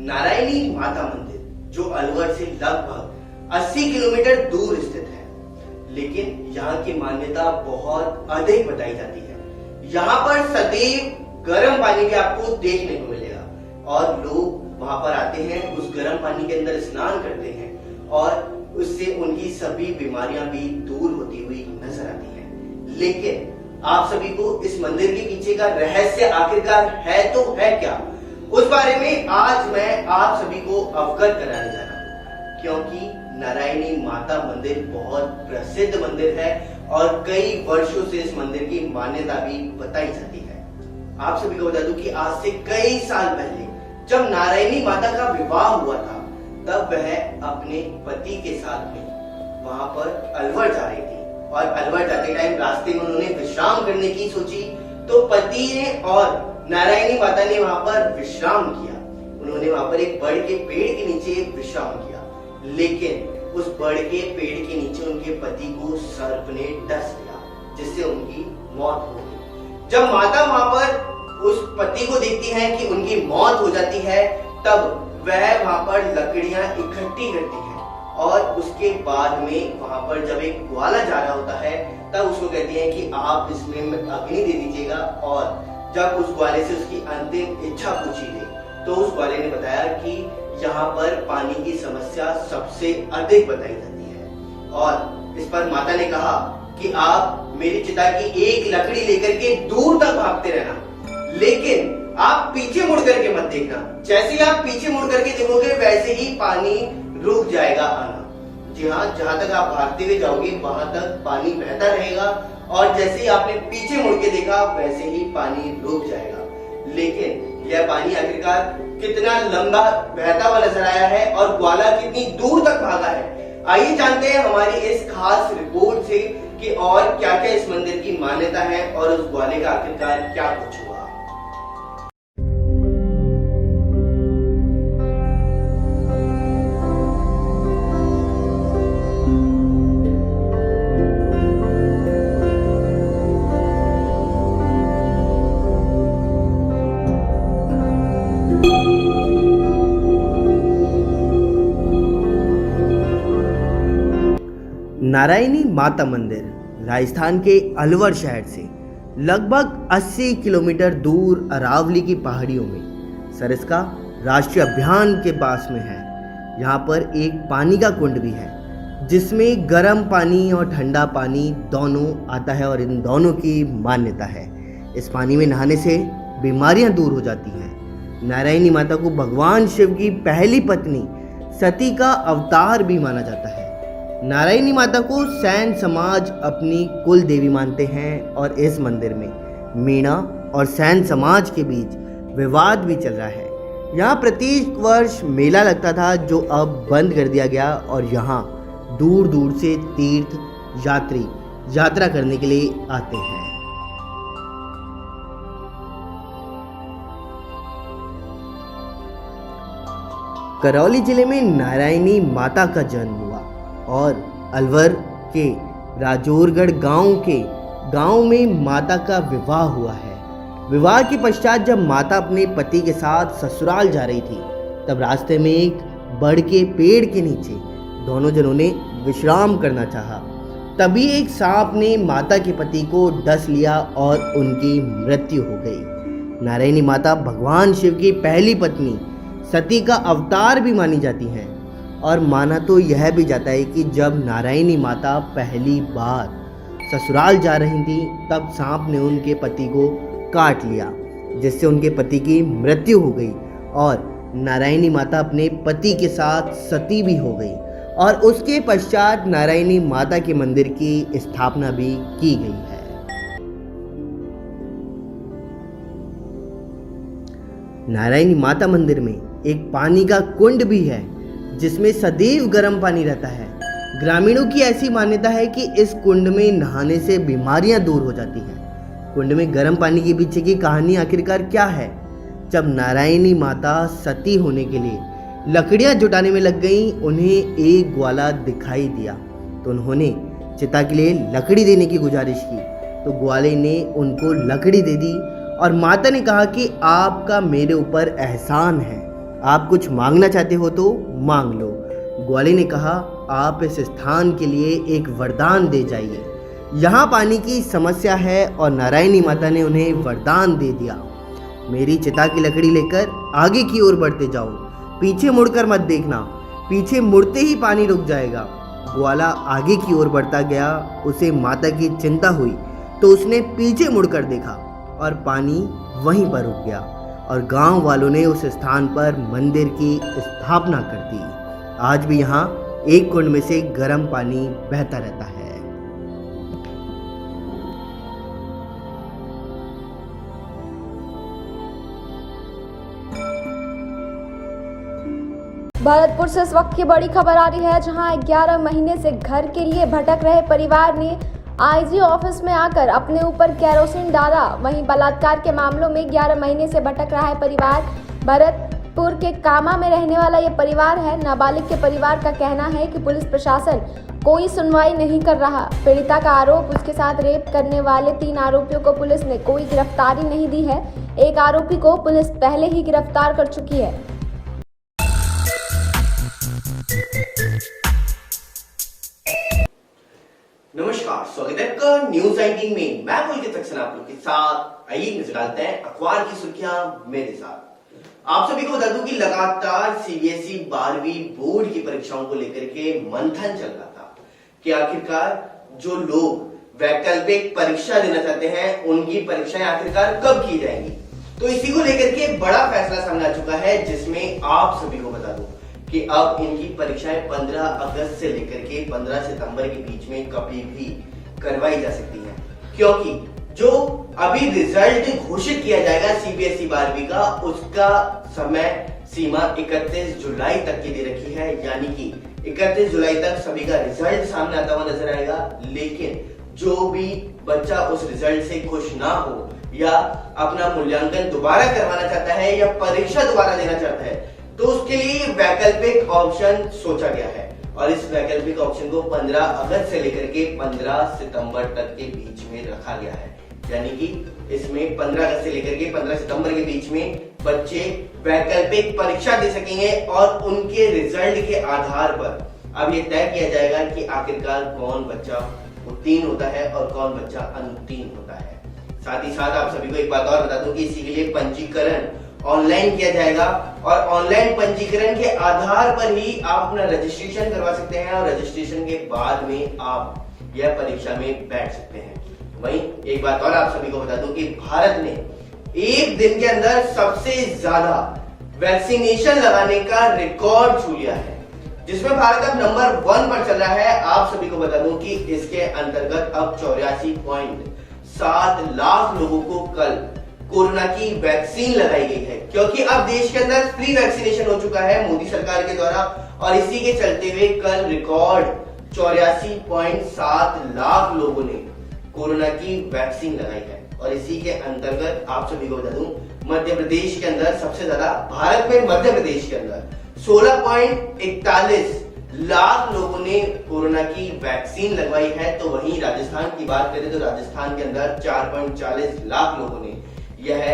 नारायणी माता मंदिर, जो अलवर से लगभग 80 किलोमीटर दूर स्थित है, लेकिन यहाँ की मान्यता बहुत अधिक बताई जाती है। यहाँ पर सदैव गर्म पानी भी आपको देखने को मिलेगा और लोग वहां पर आते हैं, उस गर्म पानी के अंदर स्नान करते हैं और उससे उनकी सभी बीमारियां भी दूर होती हुई नजर आती हैं। लेकिन आप सभी को इस मंदिर के पीछे का रहस्य आखिरकार है तो है क्या, उस बारे में आज मैं आप सभी को अवगत कराने जा रहा हूँ, क्योंकि नारायणी माता मंदिर बहुत प्रसिद्ध मंदिर है और कई वर्षों से इस मंदिर की मान्यता भी बताई जाती है। आप सभी को बता दूं कि आज से कई साल पहले जब नारायणी माता का विवाह हुआ था, तब वह अपने पति के साथ में वहां पर अलवर जा रही थी और अलवर जाते टाइम रास्ते में उन्होंने विश्राम करने की सोची, तो पति ने और नारायणी माता ने वहां पर विश्राम किया। उन्होंने वहां पर एक बड़ के पेड़ के नीचे विश्राम किया, लेकिन उस बड़ के पेड़ के नीचे उनके पति को सर्प ने डस लिया, जिससे उनकी मौत हो गई। जब माता वहां पर उस पति को देखती है कि उनकी मौत हो जाती है, तब वह वहां पर लकड़ियां इकट्ठी करती है और उसके बाद में वहां पर जब एक ग्वाला जा रहा होता है, तब उसको कहती है कि आप इसमें अग्नि दे दीजिएगा, और जब उस ग्वाले से उसकी अंतिम इच्छा पूछी गई, तो उस ग्वाले ने बताया कि यहाँ पर पानी की समस्या सबसे अधिक बताई जाती है। और इस पर माता ने कहा कि आप मेरी चिता की एक लकड़ी लेकर के दूर तक भागते रहना, लेकिन आप पीछे मुड़ करके मत देखना। जैसे ही आप पीछे मुड़ करके देखोगे, वैसे ही पानी रुक जाएगा आना। जी हाँ, जहां तक आप भागते हुए जाओगे वहां तक पानी बहता रहेगा, और जैसे ही आपने पीछे मुड़ के देखा, वैसे ही पानी रुक जाएगा। लेकिन यह पानी आखिरकार कितना लंबा बहता हुआ नजर आया है और ग्वाला कितनी दूर तक भागा है, आइए जानते हैं हमारी इस खास रिपोर्ट से कि और क्या क्या इस मंदिर की मान्यता है और उस ग्वाले का आखिरकार क्या कुछ हुआ। नारायणी माता मंदिर राजस्थान के अलवर शहर से लगभग 80 किलोमीटर दूर अरावली की पहाड़ियों में सरिस्का राष्ट्रीय अभियान के पास में है। यहाँ पर एक पानी का कुंड भी है, जिसमें गर्म पानी और ठंडा पानी दोनों आता है और इन दोनों की मान्यता है। इस पानी में नहाने से बीमारियां दूर हो जाती हैं। नारायणी माता को भगवान शिव की पहली पत्नी सती का अवतार भी माना जाता है। नारायणी माता को सैन समाज अपनी कुल देवी मानते हैं और इस मंदिर में मीणा और सैन समाज के बीच विवाद भी चल रहा है। यहाँ प्रत्येक वर्ष मेला लगता था, जो अब बंद कर दिया गया, और यहाँ दूर दूर से तीर्थ यात्री यात्रा करने के लिए आते हैं। करौली जिले में नारायणी माता का जन्म हुआ और अलवर के राजौरगढ़ गांव में माता का विवाह हुआ है। विवाह के पश्चात जब माता अपने पति के साथ ससुराल जा रही थी, तब रास्ते में एक बड़ के पेड़ के नीचे दोनों जनों ने विश्राम करना चाहा। तभी एक सांप ने माता के पति को डस लिया और उनकी मृत्यु हो गई। नारायणी माता भगवान शिव की पहली पत्नी सती का अवतार भी मानी जाती हैं, और माना तो यह भी जाता है कि जब नारायणी माता पहली बार ससुराल जा रही थी, तब सांप ने उनके पति को काट लिया, जिससे उनके पति की मृत्यु हो गई और नारायणी माता अपने पति के साथ सती भी हो गई, और उसके पश्चात नारायणी माता के मंदिर की स्थापना भी की गई है। नारायणी माता मंदिर में एक पानी का कुंड भी है, जिसमें सदैव गर्म पानी रहता है। ग्रामीणों की ऐसी मान्यता है कि इस कुंड में नहाने से बीमारियां दूर हो जाती हैं। कुंड में गर्म पानी के पीछे की कहानी आखिरकार क्या है? जब नारायणी माता सती होने के लिए लकड़ियां जुटाने में लग गईं, उन्हें एक ग्वाला दिखाई दिया, तो उन्होंने चिता के लिए लकड़ी देने की गुजारिश की। तो ग्वाले ने उनको लकड़ी दे दी और माता ने कहा कि आपका मेरे ऊपर एहसान है, आप कुछ मांगना चाहते हो तो मांग लो। ग्वाले ने कहा, आप इस स्थान के लिए एक वरदान दे जाइए। यहाँ पानी की समस्या है और नारायणी माता ने उन्हें वरदान दे दिया। मेरी चिता की लकड़ी लेकर आगे की ओर बढ़ते जाओ, पीछे मुड़कर मत देखना, पीछे मुड़ते ही पानी रुक जाएगा। ग्वाला आगे की ओर बढ़ता गया। उसे माता की चिंता हुई तो उसने पीछे मुड़कर देखा और पानी वहीं पर रुक गया और गांव वालों ने उस स्थान पर मंदिर की स्थापना कर दी। आज भी यहाँ एक कुंड में से गर्म पानी बहता रहता है। भरतपुर से इस वक्त की बड़ी खबर आ रही है, जहां 11 महीने से घर के लिए भटक रहे परिवार ने आईजी ऑफिस में आकर अपने ऊपर केरोसिन डाला। वहीं बलात्कार के मामलों में 11 महीने से भटक रहा है परिवार। भरतपुर के कामा में रहने वाला ये परिवार है। नाबालिग के परिवार का कहना है कि पुलिस प्रशासन कोई सुनवाई नहीं कर रहा। पीड़िता का आरोप, उसके साथ रेप करने वाले 3 आरोपियों को पुलिस ने कोई गिरफ्तारी नहीं दी है। एक आरोपी को पुलिस पहले ही गिरफ्तार कर चुकी है। नमस्कार, स्वागत है आपका न्यूज 19 में। मैं पुलकित सक्सेना आप लोग के साथ। आइए नजर डालते हैं अखबार की सुर्खियां मेरे साथ। आप सभी को बता दूं कि लगातार सीबीएसई 12वीं बोर्ड की परीक्षाओं को लेकर के मंथन चल रहा था कि आखिरकार जो लोग वैकल्पिक परीक्षा देना चाहते हैं उनकी परीक्षाएं आखिरकार कब की जाएंगी। तो इसी को लेकर के बड़ा फैसला सामने आ चुका है, जिसमें आप सभी को बता दूं कि अब इनकी परीक्षाएं 15 अगस्त से लेकर के 15 सितंबर के बीच में कभी भी करवाई जा सकती हैं, क्योंकि जो अभी रिजल्ट घोषित किया जाएगा सीबीएसई 12वीं का, उसका समय सीमा 31 जुलाई तक की दे रखी है। यानी कि 31 जुलाई तक सभी का रिजल्ट सामने आता हुआ नजर आएगा। लेकिन जो भी बच्चा उस रिजल्ट से खुश ना हो या अपना मूल्यांकन दोबारा करवाना चाहता है या परीक्षा दोबारा देना चाहता है, तो उसके लिए वैकल्पिक ऑप्शन सोचा गया है। और इस वैकल्पिक ऑप्शन को 15 अगस्त से लेकर के 15 सितंबर तक के बीच में रखा गया है। यानी कि इसमें 15 अगस्त से लेकर के 15 सितंबर के बीच में बच्चे वैकल्पिक परीक्षा दे सकेंगे और उनके रिजल्ट के आधार पर अब ये तय किया जाएगा कि आखिरकार कौन बच्चा उत्तीर्ण होता है और कौन बच्चा अनुत्तीर्ण होता है। साथ ही साथ आप सभी को एक बात और बता दूं कि इसी के लिए पंजीकरण ऑनलाइन किया जाएगा और ऑनलाइन पंजीकरण के आधार पर ही आप अपना रजिस्ट्रेशन करवा सकते हैं और रजिस्ट्रेशन के बाद में आप यह परीक्षा में बैठ सकते हैं। वहीं एक बात और आप सभी को बता दूं कि भारत ने एक दिन के अंदर सबसे ज्यादा वैक्सीनेशन लगाने का रिकॉर्ड छू लिया है, जिसमें भारत अब नंबर 1 पर चल रहा है। आप सभी को बता दूं कि इसके अंतर्गत अब 84.7 लाख लोगों को कल कोरोना की वैक्सीन लगाई गई है, क्योंकि अब देश के अंदर फ्री वैक्सीनेशन हो चुका है मोदी सरकार के द्वारा। और इसी के चलते हुए कल रिकॉर्ड 84.7 लाख लोगों ने कोरोना की वैक्सीन लगाई है। और इसी के अंतर्गत आप सभी को बता दूं, मध्य प्रदेश के अंदर सबसे ज्यादा, भारत में मध्य प्रदेश के अंदर 16.41 लाख लोगों ने कोरोना की वैक्सीन लगवाई है। तो वहीं राजस्थान की बात करें तो राजस्थान के अंदर 4.40 लाख लोगों ने यह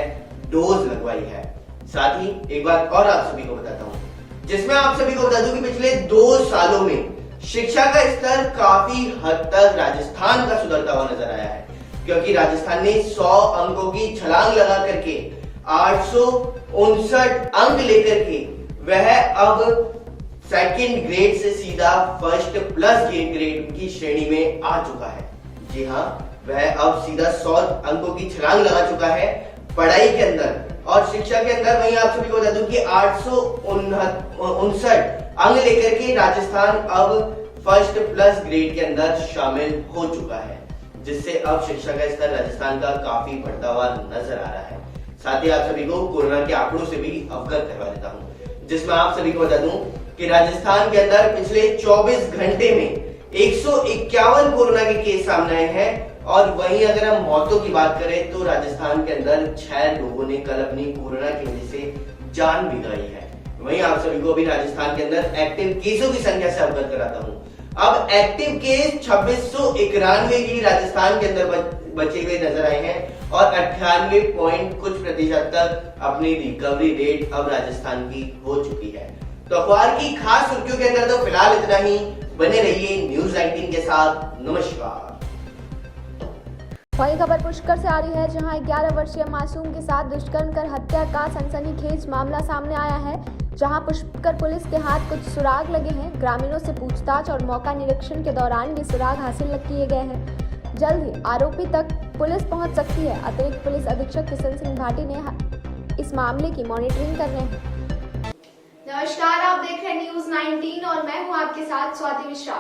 डोज लगवाई है। साथ ही एक बात और आप सभी को बताता हूं, जिसमें आप सभी को बता दूं कि पिछले 2 सालों में शिक्षा का स्तर काफी हद तक राजस्थान का सुधरता हुआ नजर आया है, क्योंकि राजस्थान ने 100 अंकों की छलांग लगा करके 859 अंक लेकर के वह अब सेकंड ग्रेड से सीधा फर्स्ट प्लस ग्रेड की श्रेणी में आ चुका है। जी हाँ, वह अब सीधा 100 अंकों की छलांग लगा चुका है पढ़ाई के अंदर और शिक्षा के अंदर। वहीं आप सभी को बता दूं कि 859 अंक लेकर के राजस्थान अब फर्स्ट प्लस ग्रेड के अंदर शामिल हो चुका है, जिससे अब शिक्षा का स्तर राजस्थान का काफी बढ़ता हुआ नजर आ रहा है। साथ ही आप सभी को कोरोना के आंकड़ों से भी अवगत करवा देता हूं, जिसमें आप सभी को बता दूं कि राजस्थान के अंदर पिछले 24 घंटे में 151 कोरोना के केस सामने आए हैं। और वहीं अगर हम मौतों की बात करें तो राजस्थान के अंदर 6 लोगों ने कल अपनी कोरोना की वजह से जान भी गई है। वहीं आप सभी को भी राजस्थान के अंदर एक्टिव केसों की संख्या से अवगत कराता हूं। अब एक्टिव केस 2691 ही राजस्थान के अंदर बचे हुए नजर आए हैं और 98 पॉइंट कुछ प्रतिशत तक अपनी रिकवरी रेट अब राजस्थान की हो चुकी है। तो अखबार की खास सुर्खियों के अंदर तो फिलहाल इतना ही। बने रहिए न्यूज़ 19 के साथ। नमस्कार। वही खबर पुष्कर से आ रही है, जहां 11 वर्षीय मासूम के साथ दुष्कर्म कर हत्या का सनसनीखेज मामला सामने आया है। जहां पुष्कर पुलिस के हाथ कुछ सुराग लगे हैं। ग्रामीणों से पूछताछ और मौका निरीक्षण के दौरान ये सुराग हासिल किए गए हैं। जल्द ही आरोपी तक पुलिस पहुंच सकती है। अतिरिक्त पुलिस अधीक्षक किशन सिंह भाटी ने इस मामले की मॉनिटरिंग कर रहे हैं। नमस्कार, आप देख रहे हैं न्यूज़ 19 और मैं हूं आपके साथ स्वाति मिश्रा।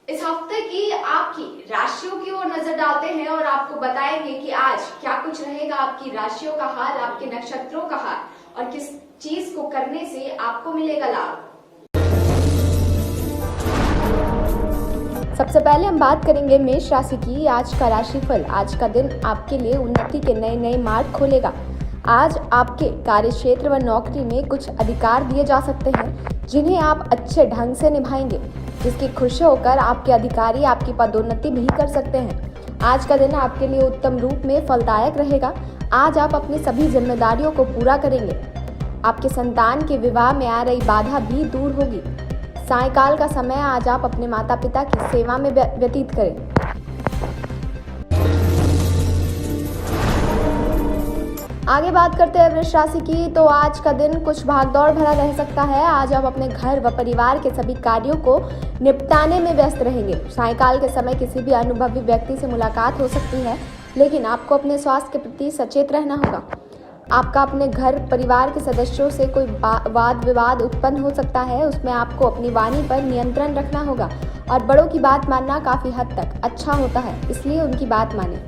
इस हफ्ते की आपकी राशियों की ओर नजर डालते हैं और आपको बताएंगे कि आज क्या कुछ रहेगा आपकी राशियों का हाल, आपके नक्षत्रों का हाल और किस चीज को करने से आपको मिलेगा लाभ। सबसे पहले हम बात करेंगे मेष राशि की। आज का राशिफल। आज का दिन आपके लिए उन्नति के नए नए मार्ग खोलेगा। आज आपके कार्य क्षेत्र व नौकरी में कुछ अधिकार दिए जा सकते हैं जिन्हें आप अच्छे ढंग से निभाएंगे, जिसकी खुशी होकर आपके अधिकारी आपकी पदोन्नति भी कर सकते हैं। आज का दिन आपके लिए उत्तम रूप में फलदायक रहेगा। आज आप अपनी सभी जिम्मेदारियों को पूरा करेंगे। आपके संतान के विवाह में आ रही बाधा भी दूर होगी। सायंकाल का समय आज आप अपने माता पिता की सेवा में व्यतीत करें। आगे बात करते हैं वृष राशि की। तो आज का दिन कुछ भागदौड़ भरा रह सकता है। आज आप अपने घर व परिवार के सभी कार्यों को निपटाने में व्यस्त रहेंगे। सायंकाल के समय किसी भी अनुभवी व्यक्ति से मुलाकात हो सकती है, लेकिन आपको अपने स्वास्थ्य के प्रति सचेत रहना होगा। आपका अपने घर परिवार के सदस्यों से कोई वाद विवाद उत्पन्न हो सकता है, उसमें आपको अपनी वाणी पर नियंत्रण रखना होगा और बड़ों की बात मानना काफ़ी हद तक अच्छा होता है, इसलिए उनकी बात मानें।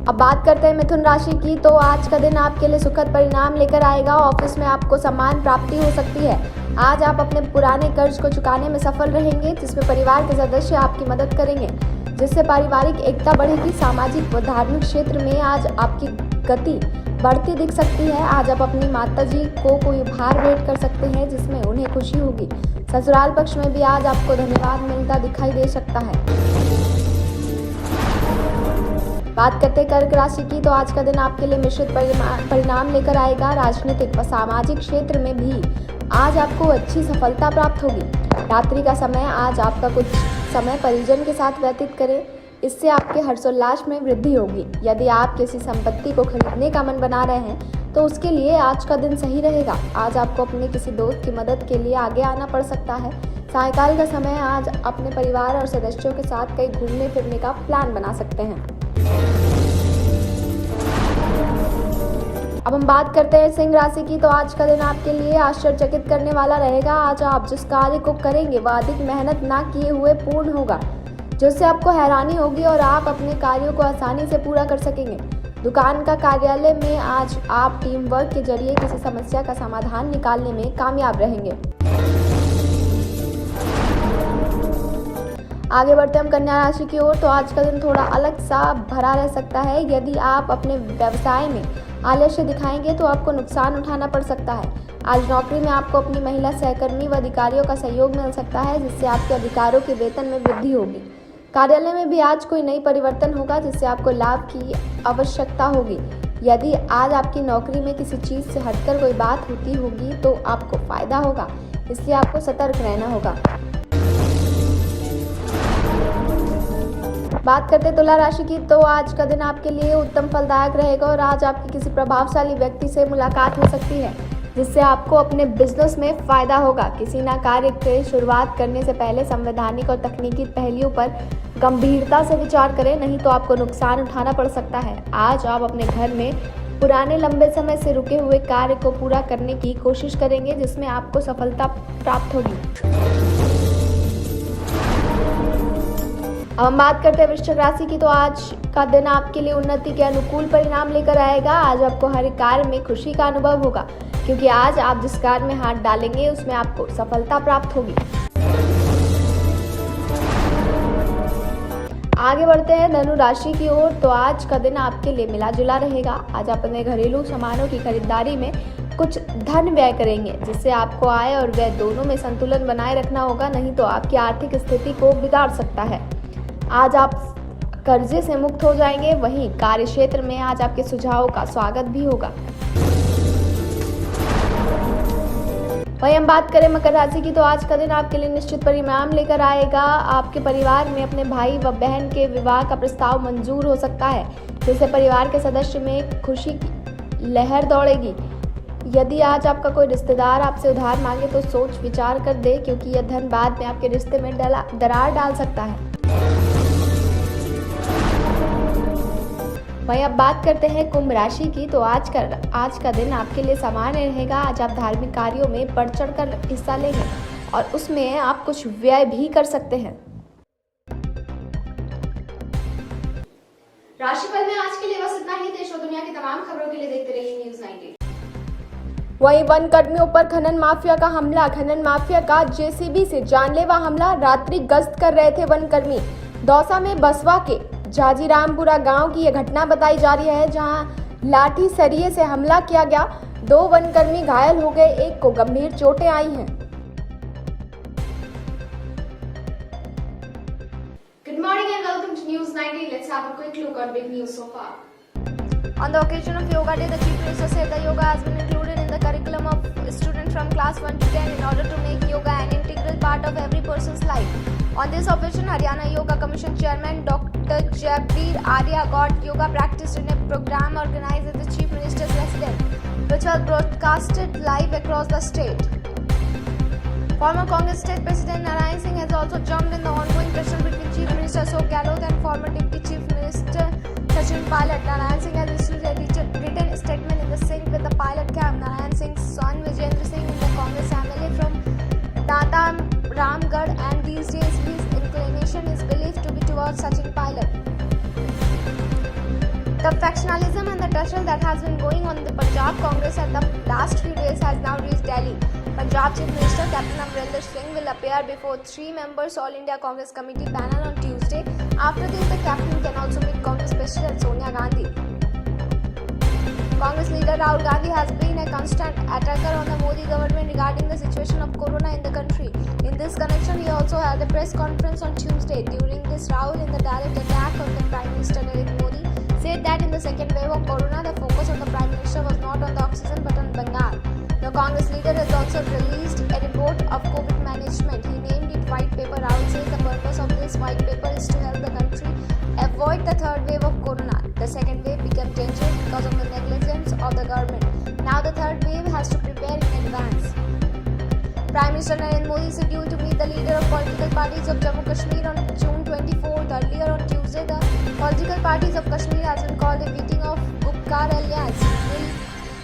अब बात करते हैं मिथुन राशि की। तो आज का दिन आपके लिए सुखद परिणाम लेकर आएगा। ऑफिस में आपको सम्मान प्राप्ति हो सकती है। आज आप अपने पुराने कर्ज को चुकाने में सफल रहेंगे, जिसमें परिवार के सदस्य आपकी मदद करेंगे, जिससे पारिवारिक एकता बढ़ेगी। सामाजिक व धार्मिक क्षेत्र में आज आपकी गति बढ़ती दिख सकती है। आज आप अपनी माताजी को कोई उपहार भेंट कर सकते हैं, जिसमें उन्हें खुशी होगी। ससुराल पक्ष में भी आज आपको धन्यवाद मिलता दिखाई दे सकता है। बात करते हैं कर्क राशि की। तो आज का दिन आपके लिए मिश्रित परिणाम लेकर आएगा। राजनीतिक व सामाजिक क्षेत्र में भी आज आपको अच्छी सफलता प्राप्त होगी। रात्रि का समय आज आपका कुछ समय परिजन के साथ व्यतीत करें, इससे आपके हर्षोल्लास में वृद्धि होगी। यदि आप किसी संपत्ति को खरीदने का मन बना रहे हैं तो उसके लिए आज का दिन सही रहेगा। आज आपको अपने किसी दोस्त की मदद के लिए आगे आना पड़ सकता है। सायंकाल का समय आज अपने परिवार और सदस्यों के साथ कहीं घूमने फिरने का प्लान बना सकते हैं। अब हम बात करते हैं सिंह राशि की। तो आज का दिन आपके लिए आश्चर्यचकित करने वाला रहेगा। आज आप जिस कार्य को करेंगे वह अधिक मेहनत ना किए हुए पूर्ण होगा, जिससे आपको हैरानी होगी और आप अपने कार्यों को आसानी से पूरा कर सकेंगे। दुकान का कार्यालय में आज आप टीम वर्क के जरिए किसी समस्या का समाधान निकालने में कामयाब रहेंगे। आगे बढ़ते हम कन्या राशि की ओर। तो आज का दिन थोड़ा अलग सा भरा रह सकता है। यदि आप अपने व्यवसाय में आलस्य दिखाएंगे तो आपको नुकसान उठाना पड़ सकता है। आज नौकरी में आपको अपनी महिला सहकर्मी व अधिकारियों का सहयोग मिल सकता है, जिससे आपके अधिकारों के वेतन में वृद्धि होगी। कार्यालय में भी आज कोई नई परिवर्तन होगा, जिससे आपको लाभ की आवश्यकता होगी। यदि आज आपकी नौकरी में किसी चीज़ से हटकर कोई बात होती होगी तो आपको फायदा होगा, इसलिए आपको सतर्क रहना होगा। बात करते तुला राशि की। तो आज का दिन आपके लिए उत्तम फलदायक रहेगा और आज आपकी किसी प्रभावशाली व्यक्ति से मुलाकात हो सकती है, जिससे आपको अपने बिजनेस में फायदा होगा। किसी न कार्य की शुरुआत करने से पहले संवैधानिक और तकनीकी पहलुओं पर गंभीरता से विचार करें, नहीं तो आपको नुकसान उठाना पड़ सकता है। आज आप अपने घर में पुराने लंबे समय से रुके हुए कार्य को पूरा करने की कोशिश करेंगे, जिसमें आपको सफलता प्राप्त होगी। अब हम बात करते हैं वृश्चिक राशि की। तो आज का दिन आपके लिए उन्नति के अनुकूल परिणाम लेकर आएगा। आज आपको हर कार्य में खुशी का अनुभव होगा, क्योंकि आज आप जिस कार्य में हाथ डालेंगे उसमें आपको सफलता प्राप्त होगी। आगे बढ़ते हैं धनु राशि की ओर। तो आज का दिन आपके लिए मिला जुला रहेगा। आज आप अपने घरेलू सामानों की खरीदारी में कुछ धन व्यय करेंगे, जिससे आपको आय और व्यय दोनों में संतुलन बनाए रखना होगा, नहीं तो आपकी आर्थिक स्थिति को बिगाड़ सकता है। आज आप कर्जे से मुक्त हो जाएंगे। वहीं कार्य क्षेत्र में आज आपके सुझावों का स्वागत भी होगा। वहीं हम बात करें मकर राशि की, तो आज का दिन आपके लिए निश्चित परिणाम लेकर आएगा। आपके परिवार में अपने भाई व बहन के विवाह का प्रस्ताव मंजूर हो सकता है, जिससे परिवार के सदस्य में खुशी की लहर दौड़ेगी। यदि आज आपका कोई रिश्तेदार आपसे उधार मांगे तो सोच विचार कर दे, क्योंकि यह धन बाद में आपके रिश्ते में दरार डाल सकता है। वहीं अब बात करते हैं कुंभ राशि की, तो आज का दिन आपके लिए सामान्य रहेगा। आज आप धार्मिक कार्यों में बढ़ चढ़कर हिस्सा लेंगे और उसमें आप कुछ व्यय भी कर सकते हैं। राशिफल में आज के लिए बस इतना ही। देश और दुनिया की तमाम खबरों के लिए देखते रहिए न्यूज़ 19। वहीं वन कर्मियों पर खनन माफिया का हमला। खनन माफिया का जेसीबी से जानलेवा हमला। रात्रि गश्त कर रहे थे वन कर्मी। दौसा में बसवा के जाजीरामपुरा गांव की यह घटना बताई जा रही है, जहां लाठी सरिये से हमला किया गया। 2 वनकर्मी घायल हो गए, एक को गंभीर चोटें आई हैं। Good morning and welcome to News 19. Let's have a quick look on big news so far. On the occasion of Yoga Day, the Chief Minister said that yoga has been included in the curriculum of students from class 1 to 10 in order to make yoga an integral part of every person's life. On this occasion, Haryana Yoga Commission Chairman Dr. Jabir Arya got yoga practiced in a program organized at the Chief Minister's residence, which was broadcasted live across the state. Former Congress State President Narayan Singh has also jumped in the ongoing pressure between Chief Minister Ashok Gehlot and former Deputy Chief Minister Sachin Pilot. Narayan Singh has issued a written statement in the sync with the Pilot camp. Narayan Singh's son Vijendra Singh is the Congress MLA from Tata Ramgarh, and these days his inclination is believed to be towards Sachin Pilot. The factionalism and the tussle that has been going on in the Punjab Congress at the last few days has now reached Delhi. Punjab Chief Minister Captain Amrinder Singh will appear before 3 members All India Congress Committee panel on Tuesday. After this, the captain can also meet Congress President Sonia Gandhi. Congress leader Rahul Gandhi has been a constant attacker on the Modi government regarding the situation of corona in the country. In this connection, he also had a press conference on Tuesday. During this, Rahul, in the direct attack on the Prime Minister Narendra Modi, said that in the second wave of corona, the focus of the Prime Minister was not on the oxygen but on Bengal. The Congress leader has also released a report of COVID management. He named it White Paper. Rahul says the purpose of this White Paper is to help the country avoid the third wave of corona. The second wave became dangerous because of the negligence of the government. Now the third wave has to prepare in advance. Prime Minister Narendra Modi is scheduled to meet the leader of political parties of Jammu Kashmir on June 24th. Earlier on Tuesday, the political parties of Kashmir has been called a meeting of Gupkar Alliance. It will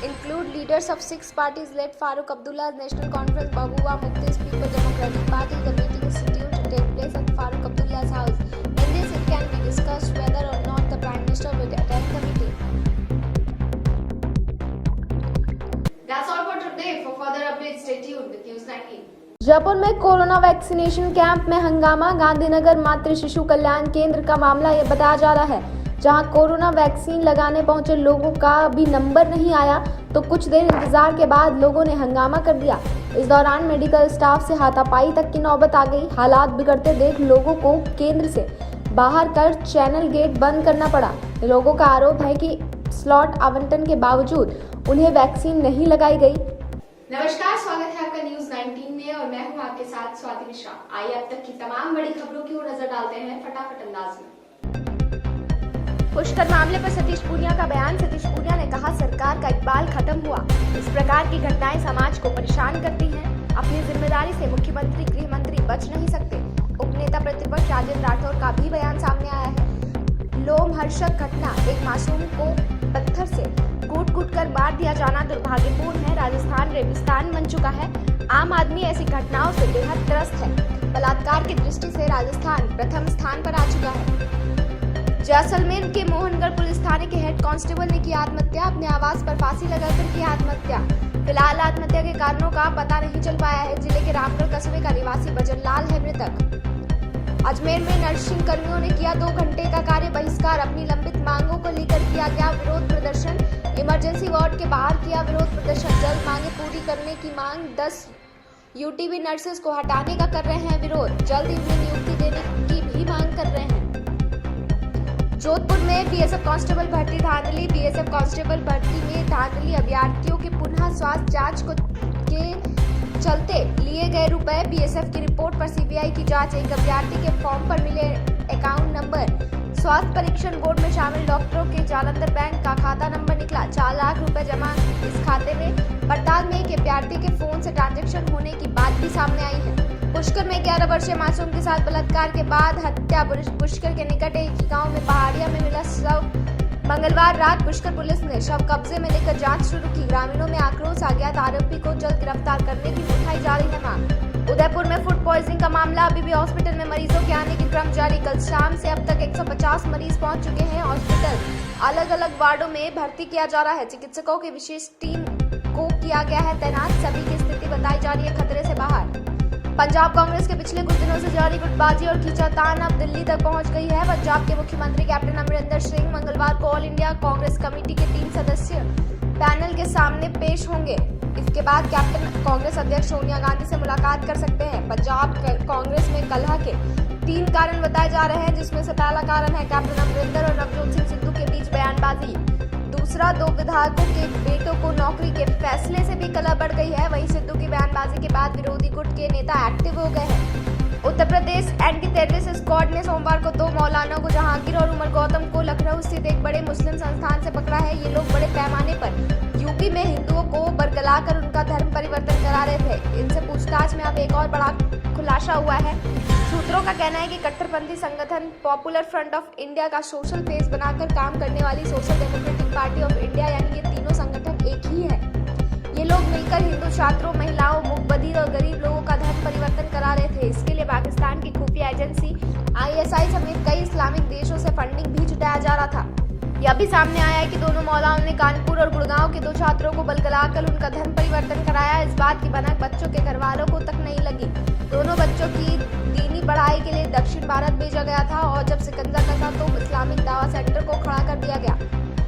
include leaders of 6 parties led Farooq Abdullah's National Conference, Bahuwa Mufti's People Democratic Party. The meeting is scheduled to take place at Farooq Abdullah's house. In this, it can be discussed whether or not the Prime Minister will attend the meeting. That's all for today. For further updates, stay tuned with News 19. Jaipur में corona vaccination camp में हंगामा। गांधीनगर मातृ शिशु कल्याण केंद्र का मामला ये बताया जा रहा है, जहां कोरोना वैक्सीन लगाने पहुंचे लोगों का भी नंबर नहीं आया, तो कुछ देर इंतजार के बाद लोगों ने हंगामा कर दिया। इस दौरान मेडिकल स्टाफ से हाथापाई तक की नौबत आ गई। हालात बिगड़ते देख लोगों को केंद्र से बाहर कर चैनल गेट बंद करना पड़ा। लोगों का आरोप है कि स्लॉट आवंटन के बावजूद उन्हें वैक्सीन नहीं लगाई गई। नमस्कार, स्वागत है आपका न्यूज़ 19 में और मैं हूं आपके साथ स्वाति मिश्रा। आइए अब तक की तमाम बड़ी खबरों की ओर नजर डालते हैं फटाफट अंदाज में। पुष्कर मामले पर सतीश पूनिया का बयान। सतीश पूनिया ने कहा, सरकार का इकबाल खत्म हुआ। इस प्रकार की घटनाएं समाज को परेशान करती हैं। अपनी जिम्मेदारी से मुख्यमंत्री गृह मंत्री बच नहीं सकते। उपनेता प्रतिपक्ष राजेंद्र राठौर का भी बयान सामने आया है। लोमहर्षक घटना, एक मासूम को पत्थर से कूट कर मार दिया जाना दुर्भाग्यपूर्ण है। राजस्थान रेगिस्तान बन चुका है। आम आदमी ऐसी घटनाओं से बेहद त्रस्त है। बलात्कार की दृष्टि से राजस्थान प्रथम स्थान पर आ चुका है। जैसलमेर के मोहनगढ़ पुलिस थाने के हेड कांस्टेबल ने की आत्महत्या। अपने आवास पर फांसी लगाकर की आत्महत्या। फिलहाल आत्महत्या के कारणों का पता नहीं चल पाया है। जिले के रामगढ़ कस्बे का निवासी भजन लाल है मृतक। अजमेर में नर्सिंग कर्मियों ने किया 2 घंटे का कार्य बहिष्कार। अपनी लंबित मांगों को लेकर किया गया विरोध प्रदर्शन। इमरजेंसी वार्ड के बाहर किया विरोध प्रदर्शन। जल्द मांगे पूरी करने की मांग। 10 यूटीबी नर्सेस को हटाने का कर रहे हैं विरोध। जल्द इन्हें नियुक्ति देने की भी मांग कर रहे हैं। जोधपुर में बीएसएफ कांस्टेबल भर्ती धांधली। बीएसएफ कांस्टेबल भर्ती में धांधली। अभ्यर्थियों के पुनः स्वास्थ्य जांच के चलते लिए गए रुपए। बीएसएफ की रिपोर्ट पर सीबीआई की जांच। एक अभ्यर्थी के फॉर्म पर मिले अकाउंट नंबर। स्वास्थ्य परीक्षण बोर्ड में शामिल डॉक्टरों के जालंधर बैंक का खाता नंबर निकला। 4 लाख रुपए जमा इस खाते में। पड़ताल में एक अभ्यर्थी के फोन से ट्रांजैक्शन होने की बात भी सामने आई है। पुष्कर में 11 वर्षीय मासूम के साथ बलात्कार के बाद हत्या। पुष्कर के निकट एक ही गांव में पहाड़िया में मिला शव। मंगलवार रात पुष्कर पुलिस ने शव कब्जे में लेकर जांच शुरू की। ग्रामीणों में आक्रोश। अज्ञात आरोपी को जल्द गिरफ्तार करने की उठाई जा रही है मांग। उदयपुर में फूड पॉइजनिंग का मामला। अभी भी हॉस्पिटल में मरीजों के आने की क्रम जारी। कल शाम से अब तक 150 मरीज पहुंच चुके हैं। हॉस्पिटल अलग अलग वार्डों में भर्ती किया जा रहा है। चिकित्सकों की विशेष टीम को किया गया है तैनात। सभी की स्थिति बताई जा रही है खतरे से बाहर। पंजाब कांग्रेस के पिछले कुछ दिनों से जारी गुटबाजी और खींचातान अब दिल्ली तक पहुंच गई है। पंजाब के मुख्यमंत्री कैप्टन अमरिंदर सिंह मंगलवार को ऑल इंडिया कांग्रेस कमेटी के 3 सदस्यीय पैनल के सामने पेश होंगे। इसके बाद कैप्टन कांग्रेस अध्यक्ष सोनिया गांधी से मुलाकात कर सकते हैं। पंजाब कांग्रेस में कलह के 3 कारण बताए जा रहे हैं, जिसमें से पहला कारण है कैप्टन अमरिंदर और नवजोत सिंह सिद्धू के बीच बयानबाजी। दूसरा, 2 विधायकों के बेटों को नौकरी के फैसले से भी कलह बढ़ गई है। वहीं सिद्धू की बयानबाजी के बाद विरोधी गुट के नेता एक्टिव हो गए हैं। Uttar Pradesh anti terrorist squad ने सोमवार को 2 मौलानाओं को जहांगीर और उमर गौतम को लखनऊ स्थित एक बड़े मुस्लिम संस्थान से पकड़ा है। ये लोग बड़े पैमाने पर यूपी में हिंदुओं को बरगलाकर उनका धर्म परिवर्तन करा रहे थे। इनसे पूछताछ में अब एक और बड़ा खुलासा हुआ है। सूत्रों का कहना है कि कट्टरपंथी संगठन पॉपुलर फ्रंट ऑफ इंडिया का सोशल फेस बनाकर काम करने वाली social democratic party of India यानी ये तीनों संगठन एक ही है। ये लोग मिलकर हिंदू छात्रों, महिलाओं, मूकबधिर और गरीब लोगों का धर्म परिवर्तन करा रहे थे। इसके लिए पाकिस्तान की खुफिया एजेंसी ISI समेत कई इस्लामिक देशों से फंडिंग भी जुटाया जा रहा था। यह भी सामने आया है कि दोनों मौलाओं ने कानपुर और गुड़गांव के 2 छात्रों को बलगलाकर उनका धर्म परिवर्तन कराया। इस बात की भनक बच्चों के घर वालों को तक नहीं लगी। दोनों बच्चों की दीनी पढ़ाई के लिए दक्षिण भारत भेजा गया था और जब सिकंदर का था तो इस्लामिक दावा सेंटर को खड़ा कर दिया गया।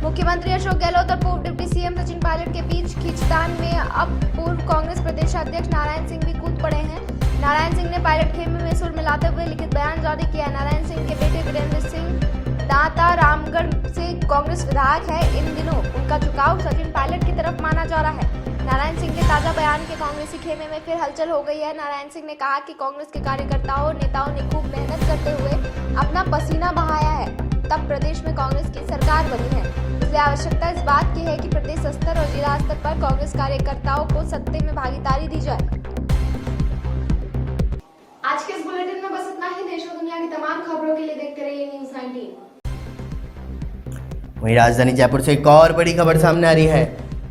मुख्यमंत्री अशोक गहलोत और पूर्व डिप्टी सीएम सचिन पायलट के बीच खींचतान में अब पूर्व कांग्रेस प्रदेश अध्यक्ष नारायण सिंह भी कूद पड़े हैं। नारायण सिंह ने पायलट खेमे में सुर मिलाते हुए लिखित बयान जारी किया। नारायण सिंह के बेटे वीरेंद्र सिंह दाता रामगढ़ से कांग्रेस विधायक है। इन दिनों उनका झुकाव सचिन पायलट की तरफ माना जा रहा है। नारायण सिंह के ताजा बयान के कांग्रेसी खेमे में फिर हलचल हो गई है। नारायण सिंह ने कहा कि कांग्रेस के कार्यकर्ताओं और नेताओं ने खूब मेहनत करते हुए अपना पसीना बहाया है, तब प्रदेश में कांग्रेस की सरकार बनी है। इसलिए आवश्यकता इस बात की है कि प्रदेश स्तर और जिला स्तर पर कांग्रेस कार्यकर्ताओं को सत्ते में भागीदारी दी जाए। आज के इस बुलेटिन में बस इतना ही। देश और दुनिया की तमाम खबरों के लिए देखते रहिए न्यूज़ 19। वहीं राजधानी जयपुर से एक और बड़ी खबर सामने आ रही है,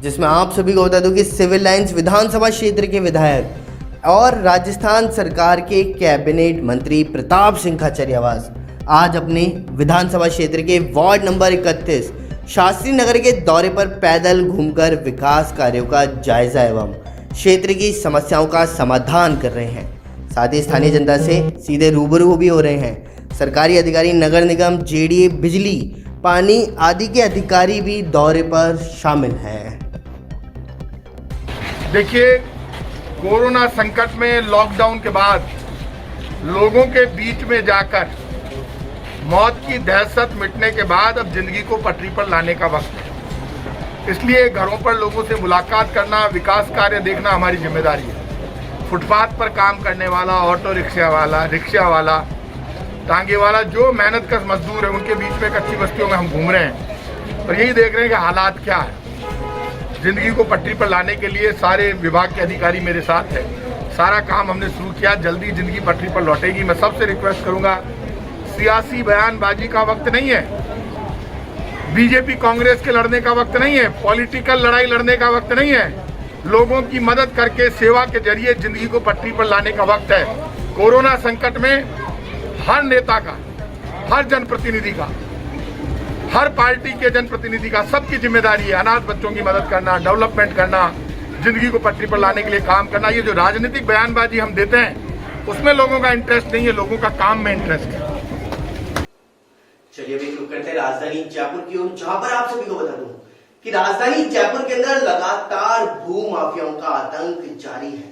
जिसमें आप सभी को बता दूं कि सिविल लाइंस विधानसभा क्षेत्र के विधायक और राजस्थान सरकार के कैबिनेट मंत्री प्रताप सिंह खाचरियावास आज अपने विधानसभा क्षेत्र के वार्ड नंबर 31 शास्त्री नगर के दौरे पर पैदल घूमकर विकास कार्यों का जायजा एवं क्षेत्र की समस्याओं का समाधान कर रहे हैं। साथ ही स्थानीय जनता से सीधे रूबरू भी हो रहे हैं। सरकारी अधिकारी, नगर निगम, JDA, बिजली, पानी आदि के अधिकारी भी दौरे पर शामिल हैं। देखिए, कोरोना संकट में लॉकडाउन के बाद लोगों के बीच में जाकर मौत की दहशत मिटने के बाद अब जिंदगी को पटरी पर लाने का वक्त है। इसलिए घरों पर लोगों से मुलाकात करना, विकास कार्य देखना हमारी जिम्मेदारी है। फुटपाथ पर काम करने वाला, ऑटो रिक्शा वाला, रिक्शा वाला, टांगे वाला, जो मेहनतकश मजदूर है, उनके बीच में कच्ची बस्तियों में हम घूम रहे हैं और यही देख रहे हैं कि हालात क्या है। जिंदगी को पटरी पर लाने के लिए सारे विभाग के अधिकारी मेरे साथ है। सारा काम हमने शुरू किया, जल्दी जिंदगी पटरी पर लौटेगी। मैं सबसे रिक्वेस्ट करूंगा, सियासी बयानबाजी का वक्त नहीं है, बीजेपी कांग्रेस के लड़ने का वक्त नहीं है, पॉलिटिकल लड़ाई लड़ने का वक्त नहीं है। लोगों की मदद करके सेवा के जरिए जिंदगी को पटरी पर लाने का वक्त है। कोरोना संकट में हर नेता का, हर जनप्रतिनिधि का, हर पार्टी के जनप्रतिनिधि का, सबकी जिम्मेदारी है अनाथ बच्चों की मदद करना, डेवलपमेंट करना, जिंदगी को पटरी पर लाने के लिए काम करना। ये जो राजनीतिक बयानबाजी हम देते हैं उसमें लोगों का इंटरेस्ट नहीं है, लोगों का काम में इंटरेस्ट है। चलिए अभी रुक करते हैं राजधानी जयपुर की ओर, जहां पर आप सभी को बता दूं कि राजधानी जयपुर के अंदर लगातार भू माफियाओं का आतंक जारी है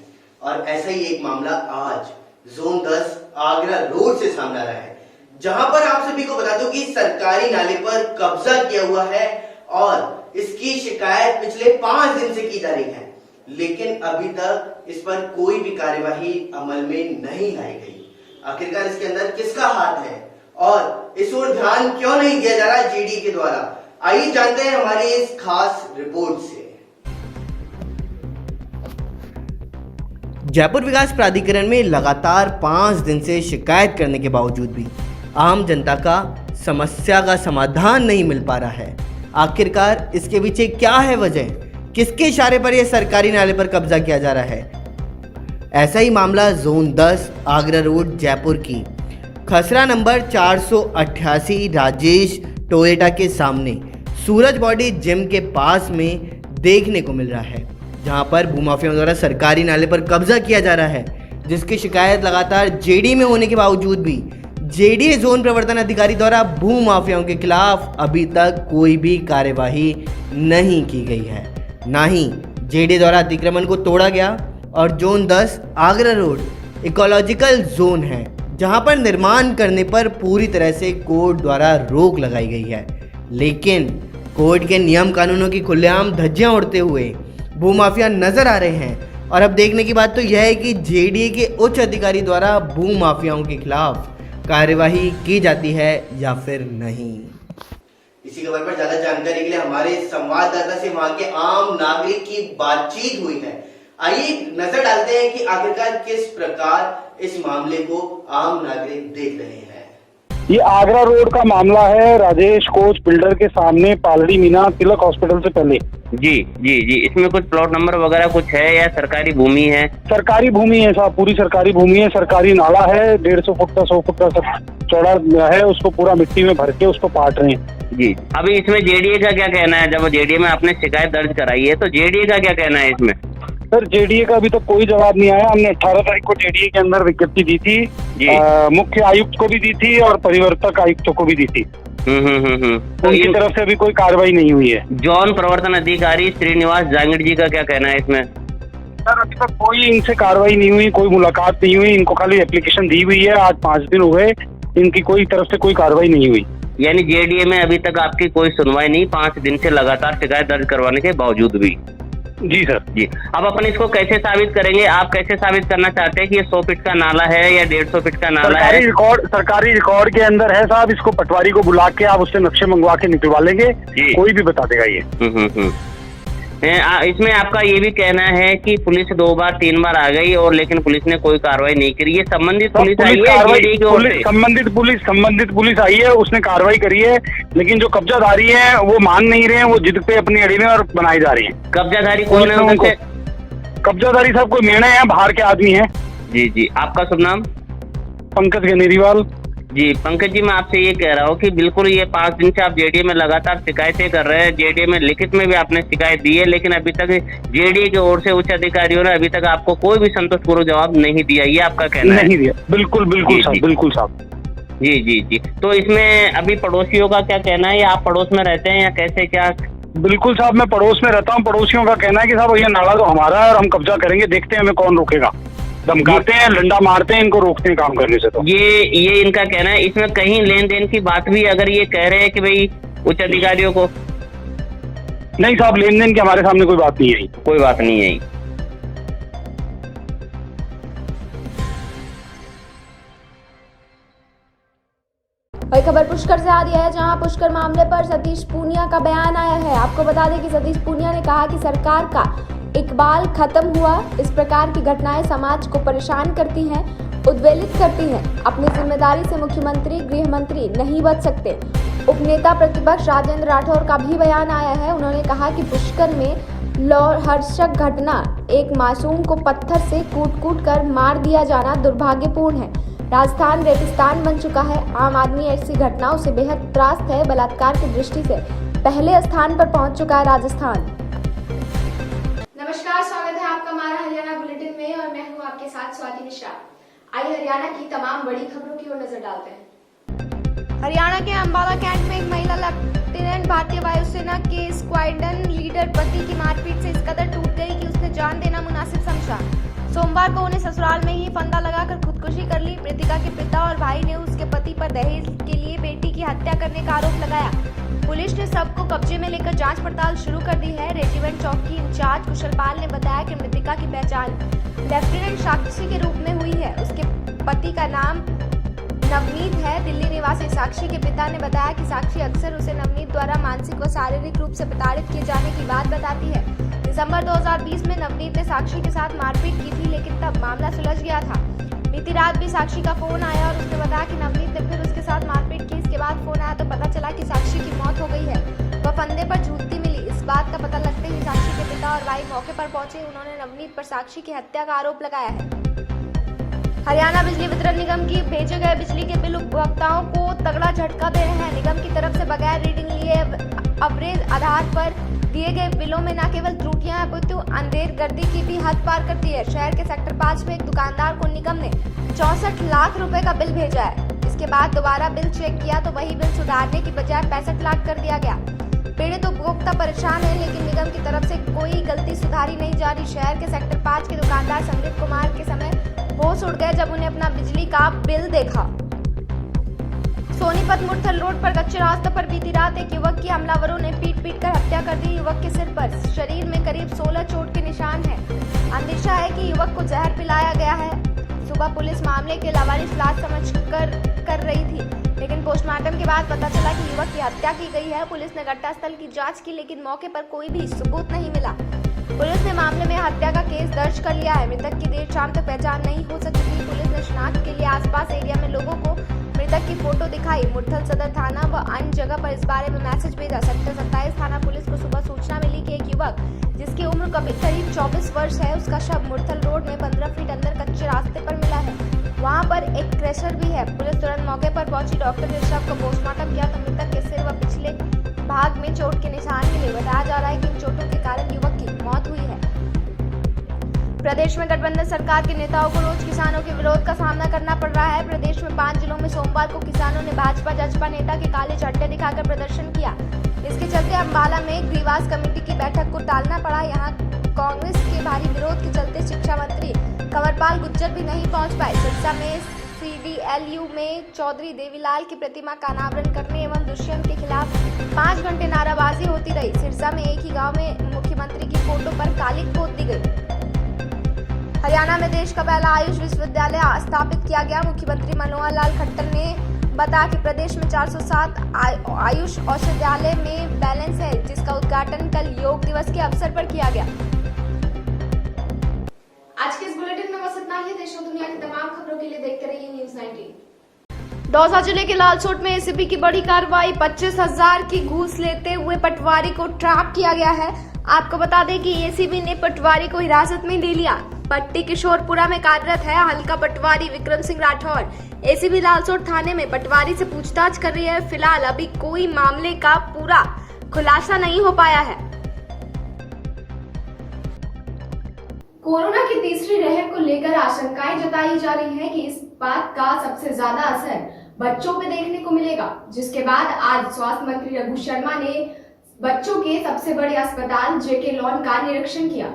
और ऐसा ही एक मामला आज जोन 10 आगरा रोड से सामने आ रहा है, जहां पर आप सभी को बता दूं कि सरकारी नाले पर कब्जा किया हुआ है और इसकी शिकायत पिछले 5 दिन से की जा रही है, लेकिन अभी तक इस पर कोई भी कार्यवाही अमल में नहीं लाई गई। आखिरकार इसके अंदर किसका हाथ है और इस ओर ध्यान क्यों नहीं दिया जा रहा जेडीए के द्वारा? आइए जानते हैं हमारी इस खास रिपोर्ट से। जयपुर विकास प्राधिकरण में लगातार 5 दिन से शिकायत करने के बावजूद भी आम जनता का समस्या का समाधान नहीं मिल पा रहा है। आखिरकार इसके पीछे क्या है वजह? किसके इशारे पर यह सरकारी नाले पर कब्जा किया जा रहा है? ऐसा ही मामला जोन 10 आगरा रोड जयपुर की खसरा नंबर 488 राजेश टोयोटा के सामने सूरज बॉडी जिम के पास में देखने को मिल रहा है, जहां पर भूमाफियाओं द्वारा सरकारी नाले पर कब्जा किया जा रहा है, जिसकी शिकायत लगातार जेडीए में होने के बावजूद भी जेडीए जोन प्रवर्तन अधिकारी द्वारा भूमाफियाओं के खिलाफ अभी तक कोई भी कार्यवाही नहीं की गई है। ना ही जेडीए द्वारा अतिक्रमण को तोड़ा गया और zone 10 Agra road ecological zone है, जहां पर निर्माण करने पर पूरी तरह से कोर्ट द्वारा रोक लगाई गई है, लेकिन कोर्ट के नियम कानूनों की खुलेआम धज्जियां उड़ते हुए भूमाफिया नजर आ रहे हैं। और अब देखने की बात तो यह है कि जेडीए के उच्च अधिकारी द्वारा भूमाफियाओं के खिलाफ कार्यवाही की जाती है या फिर नहीं। इसी खबर पर ज्यादा जानकारी के लिए हमारे संवाददाता से वहां के आम नागरिक की बातचीत हुई है। आइए नजर डालते हैं कि आखिरकार किस प्रकार इस मामले को आम नागरिक देख रहे हैं। ये आगरा रोड का मामला है, राजेश कोच बिल्डर के सामने पालड़ी मीना तिलक हॉस्पिटल से पहले। जी जी जी, इसमें कुछ प्लॉट नंबर वगैरह कुछ है या सरकारी भूमि है? सरकारी भूमि है साहब, पूरी सरकारी भूमि है। सरकारी नाला है, 150 फुट का 100 फुट का चौड़ा है, उसको पूरा मिट्टी में भर के उसको पाट रहे हैं। जी, अभी इसमें जेडीए का क्या कहना है? जब जेडीए में आपने शिकायत दर्ज कराई है तो जेडीए का क्या कहना है इसमें? सर जेडीए का अभी तक कोई जवाब नहीं आया। हमने 18 तारीख को जेडीए के अंदर विज्ञप्ति दी थी, मुख्य आयुक्त को भी दी थी और परिवर्तक आयुक्तों को भी दी थी। तो उनकी तरफ से अभी कोई कार्रवाई नहीं हुई है। जॉन प्रवर्तन अधिकारी श्रीनिवास जांगिड़ जी का क्या कहना है इसमें? सर अभी तक कोई इनसे कार्रवाई नहीं हुई, कोई मुलाकात नहीं हुई। इनको खाली एप्लीकेशन दी हुई है, आज 5 दिन हो गए, इनकी कोई तरफ से कोई कार्रवाई नहीं हुई। यानी जेडीए में अभी तक आपकी कोई सुनवाई नहीं, 5 दिन से लगातार शिकायत दर्ज करवाने के बावजूद भी? जी सर। जी, अब अपन इसको कैसे साबित करेंगे? आप कैसे साबित करना चाहते हैं कि ये 100 फीट का नाला है या 150 फीट का नाला है? सरकारी रिकॉर्ड के अंदर है साहब। इसको पटवारी को बुला के आप उससे नक्शे मंगवा के निकलवा लेंगे, कोई भी बता देगा ये। इसमें आपका ये भी कहना है कि पुलिस 2 बार 3 बार आ गई और लेकिन पुलिस ने कोई कार्रवाई नहीं करी। ये संबंधित पुलिस आई है? संबंधित पुलिस आई है, उसने कार्रवाई करी है, लेकिन जो कब्जाधारी है वो मान नहीं रहे हैं, वो जिद पे अपनी अड़ी में और बनाई जा रही है। कब्जाधारी कौन है उनसे? कब्जाधारी साहब कोई निर्णय है, बाहर के आदमी है। जी जी, आपका शुभ नाम? पंकज गनेरीवाल। जी पंकज जी, मैं आपसे ये कह रहा हूँ कि बिल्कुल ये 5 दिन से आप जेडीए में लगातार शिकायतें कर रहे हैं। जेडीए में लिखित में भी आपने शिकायत दी है, लेकिन अभी तक जेडीए की ओर से उच्च अधिकारियों ने अभी तक आपको कोई भी संतोषपूर्वक जवाब नहीं दिया, ये आपका कहना है? नहीं दिया, बिल्कुल साहब, बिल्कुल साहब। जी जी जी, तो इसमें अभी पड़ोसियों का क्या कहना है? या आप पड़ोस में रहते हैं या कैसे क्या? बिल्कुल साहब, मैं पड़ोस में रहता हूँ। पड़ोसियों का कहना है कि साहब ये नाला तो हमारा है और हम कब्जा करेंगे, देखते हैं हमें कौन रोकेगा। धमकाते हैं, डंडा मारते हैं, इनको रोकते हैं काम करने से। तो ये इनका कहना है। इसमें कहीं लेन देन की बात भी अगर ये कह रहे हैं कि भाई उच्च अधिकारियों को? नहीं साहब, लेन देन की हमारे सामने कोई बात नहीं आई। कोई बात नहीं आई। वही खबर पुष्कर से आ रही है, जहां पुष्कर मामले पर सतीश पूनिया का बयान आया है। आपको बता दें कि सतीश पूनिया ने कहा कि सरकार का इकबाल खत्म हुआ। इस प्रकार की घटनाएं समाज को परेशान करती हैं, उद्वेलित करती हैं। अपनी जिम्मेदारी से मुख्यमंत्री गृह मंत्री नहीं बच सकते। उपनेता प्रतिपक्ष राजेंद्र राठौर का भी बयान आया है। उन्होंने कहा कि पुष्कर में लोहर्षक घटना, एक मासूम को पत्थर से कूट कर मार दिया जाना दुर्भाग्यपूर्ण है। राजस्थान रेगिस्तान बन चुका है। आम आदमी ऐसी घटनाओं से बेहद त्रस्त है। बलात्कार की दृष्टि से पहले स्थान पर पहुंच चुका है राजस्थान। नमस्कार, स्वागत है आपका हमारा हरियाणा बुलेटिन में और मैं हूं आपके साथ स्वाति मिश्रा। आइए हरियाणा की तमाम बड़ी खबरों की ओर नजर डालते हैं। हरियाणा के अंबाला कैंट में एक महिला लेफ्टिनेंट भारतीय वायुसेना के स्क्वाड्रन लीडर पति की मारपीट से इस कदर टूट गई कि उसने जान देना मुनासिब समझा। सोमवार को उन्हें ससुराल में ही फंदा लगाकर खुदकुशी कर ली। मृतका के पिता और भाई ने उसके पति पर दहेज के लिए बेटी की हत्या करने का आरोप लगाया। पुलिस ने सबको कब्जे में लेकर जांच पड़ताल शुरू कर दी है। रेजिमेंट चौकी इंचार्ज कुशलपाल ने बताया कि मृतका की पहचान लेफ्टिनेंट साक्षी के रूप में हुई है। उसके पति का नाम नवनीत है। दिल्ली निवासी साक्षी के पिता ने बताया कि साक्षी अक्सर उसे नवनीत द्वारा मानसिक व शारीरिक रूप से प्रताड़ित किए जाने की बात बताती है। दिसंबर 2020 में नवनीत ने साक्षी के साथ मारपीट की थी, लेकिन तब मामला सुलझ गया था। बीती रात भी साक्षी का फोन आया और उसने बताया कि नवनीत ने फिर उसके साथ मारपीट की। इसके बाद फोन आया तो पता चला कि साक्षी की मौत हो गई है। वह फंदे पर झूलती मिली। इस बात का पता लगते ही साक्षी के पिता और भाई मौके पर पहुंचे। उन्होंने नवनीत पर साक्षी की हत्या का आरोप लगाया है। हरियाणा बिजली वितरण निगम की भेजे गए बिजली के बिल उपभोक्ताओं को तगड़ा झटका दे रहे हैं। निगम की तरफ से बगैर रीडिंग लिए एवरेज आधार पर दिए गए बिलों में न केवल त्रुटियां अपितु अंधेरगर्दी की भी हद पार करती है। शहर के सेक्टर 5 में एक दुकानदार को निगम ने 64 लाख रुपए का बिल भेजा है। इसके बाद दोबारा बिल चेक किया तो वही बिल सुधारने की बजाय 65 लाख कर दिया गया। पीड़ित उपभोक्ता परेशान है, लेकिन निगम की तरफ से कोई गलती सुधारी नहीं जा रही। शहर के सेक्टर 5 के दुकानदार संदीप कुमार के समय होश उड़ गए जब उन्हें अपना बिजली का बिल देखा। सोनीपत मुरथल रोड पर कच्चे रास्ते पर बीती रात एक युवक की हमलावरों ने पीट कर हत्या कर दी। युवक के सिर पर शरीर में करीब 16 चोट के निशान हैं। अंदेशा है कि युवक को जहर पिलाया गया है। सुबह पुलिस मामले के लावारिस लाश कर रही थी, लेकिन पोस्टमार्टम के बाद पता चला कि युवक की हत्या की गई है। पुलिस ने घटनास्थल की जांच की, लेकिन मौके पर कोई भी सबूत नहीं मिला। पुलिस ने मामले में हत्या का केस दर्ज कर लिया है। मृतक की देर शाम तक पहचान नहीं हो सकी थी। पुलिस ने शिनाख्त के लिए आसपास एरिया में लोगों को मृतक की फोटो दिखाई। मुरथल सदर थाना व अन्य जगह पर इस बारे में मैसेज भेजा। सेक्टर 27 थाना पुलिस को सुबह सूचना मिली कि एक युवक जिसकी उम्र करीब 24 वर्ष है, उसका शव मुरथल रोड में 15 फीट अंदर कच्चे रास्ते पर मिला है। वहां पर एक क्रेशर भी है। पुलिस तुरंत मौके पर पहुंची। डॉक्टर ने शव का पोस्टमार्टम किया तो मृतक के सिर व पिछले भाग में चोट के निशान मिले। बताया जा रहा है कि इन चोटों के कारण युवक की मौत हुई है। प्रदेश में गठबंधन सरकार के नेताओं को रोज किसानों के विरोध का सामना करना पड़ रहा है। प्रदेश में 5 जिलों में सोमवार को किसानों ने भाजपा जजपा नेता के काले झंडे दिखाकर प्रदर्शन किया। इसके चलते अम्बाला में ग्रीवास कमेटी की बैठक को टालना पड़ा। यहाँ कांग्रेस के भारी विरोध के चलते शिक्षा मंत्री कंवरपाल गुर्जर भी नहीं पहुंच पाए। सिरसा में CDLU में चौधरी देवीलाल की प्रतिमा का अनावरण करने एवं दुष्यंत के खिलाफ 5 घंटे नाराबाजी होती रही। सिरसा में एक ही गांव में मुख्यमंत्री की फोटो पर कालिख पोत दी गई। हरियाणा में देश का पहला आयुष विश्वविद्यालय स्थापित किया गया। मुख्यमंत्री मनोहर लाल खट्टर ने बताया कि प्रदेश में 407 आयुष औषधालय में बैलेंस है, जिसका उद्घाटन कल योग दिवस के अवसर पर किया गया। आज के इस बुलेटिन में बस इतना ही। देश और दुनिया की तमाम खबरों के लिए देखते रहिए न्यूज़ 19। दौसा जिले के लालसोट में एसीबी की बड़ी कार्रवाई। 25,000 की घूस लेते हुए पटवारी को ट्रैप किया गया है। आपको बता दें कि एसीबी ने पटवारी को हिरासत में ले लिया। पट्टी किशोरपुरा में कार्यरत है हल्का पटवारी विक्रम सिंह राठौर। एसीबी लालसोट थाने में पटवारी से पूछताछ कर रही है। फिलहाल अभी कोई मामले का पूरा खुलासा नहीं हो पाया है। कोरोना की तीसरी लहर को लेकर आशंकाएं जताई जा रही है कि इस बात का सबसे ज्यादा असर बच्चों पे देखने को मिलेगा, जिसके बाद आज स्वास्थ्य मंत्री रघु शर्मा ने बच्चों के सबसे बड़े अस्पताल जेके लॉन का निरीक्षण किया।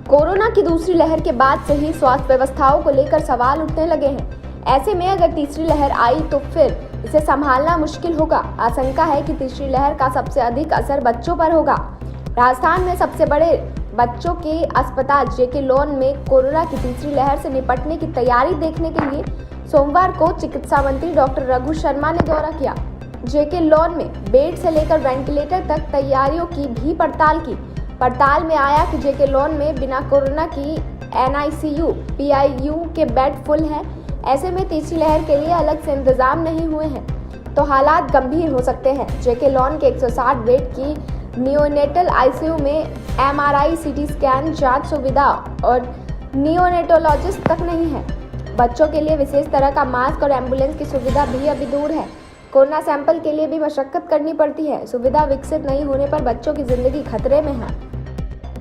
कोरोना की दूसरी लहर के बाद से ही स्वास्थ्य व्यवस्थाओं को लेकर सवाल उठने लगे हैं। ऐसे में अगर तीसरी लहर आई तो फिर इसे संभालना मुश्किल होगा। आशंका है कि तीसरी लहर का सबसे अधिक असर बच्चों पर होगा। राजस्थान में सबसे बड़े बच्चों के अस्पताल जेके लॉन में कोरोना की तीसरी लहर से निपटने की तैयारी देखने के लिए सोमवार को चिकित्सा मंत्री डॉक्टर रघु शर्मा ने दौरा किया। जेके लॉन में बेड से लेकर वेंटिलेटर तक तैयारियों की भी पड़ताल की। पड़ताल में आया कि जेके लॉन में बिना कोरोना की NICU, PIU के बेड फुल हैं। ऐसे में तीसरी लहर के लिए अलग से इंतजाम नहीं हुए हैं तो हालात गंभीर हो सकते हैं। जेके लॉन के 160 बेड की नियोनेटल ICU में MRI, CT स्कैन जांच सुविधा और नियोनेटोलॉजिस्ट तक नहीं है। बच्चों के लिए विशेष तरह का मास्क और एम्बुलेंस की सुविधा भी अभी दूर है। कोरोना सैंपल के लिए भी मशक्कत करनी पड़ती है। सुविधा विकसित नहीं होने पर बच्चों की जिंदगी खतरे में है।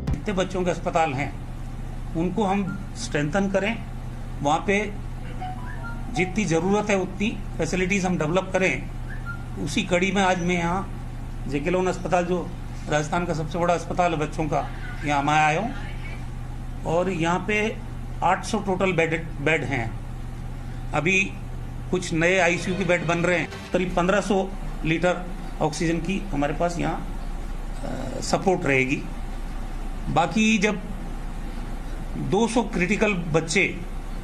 जितने बच्चों के अस्पताल हैं उनको हम स्ट्रेंथन करें, वहाँ पे जितनी ज़रूरत है उतनी फैसिलिटीज़ हम डेवलप करें। उसी कड़ी में आज मैं यहाँ जेके लॉन अस्पताल जो राजस्थान का सबसे बड़ा अस्पताल है बच्चों का, यहाँ मैं आया हूँ और यहाँ पे 800 टोटल बेड हैं। अभी कुछ नए आईसीयू के बेड बन रहे हैं। करीब 1500 लीटर ऑक्सीजन की हमारे पास यहाँ सपोर्ट रहेगी। बाकी जब 200 क्रिटिकल बच्चे,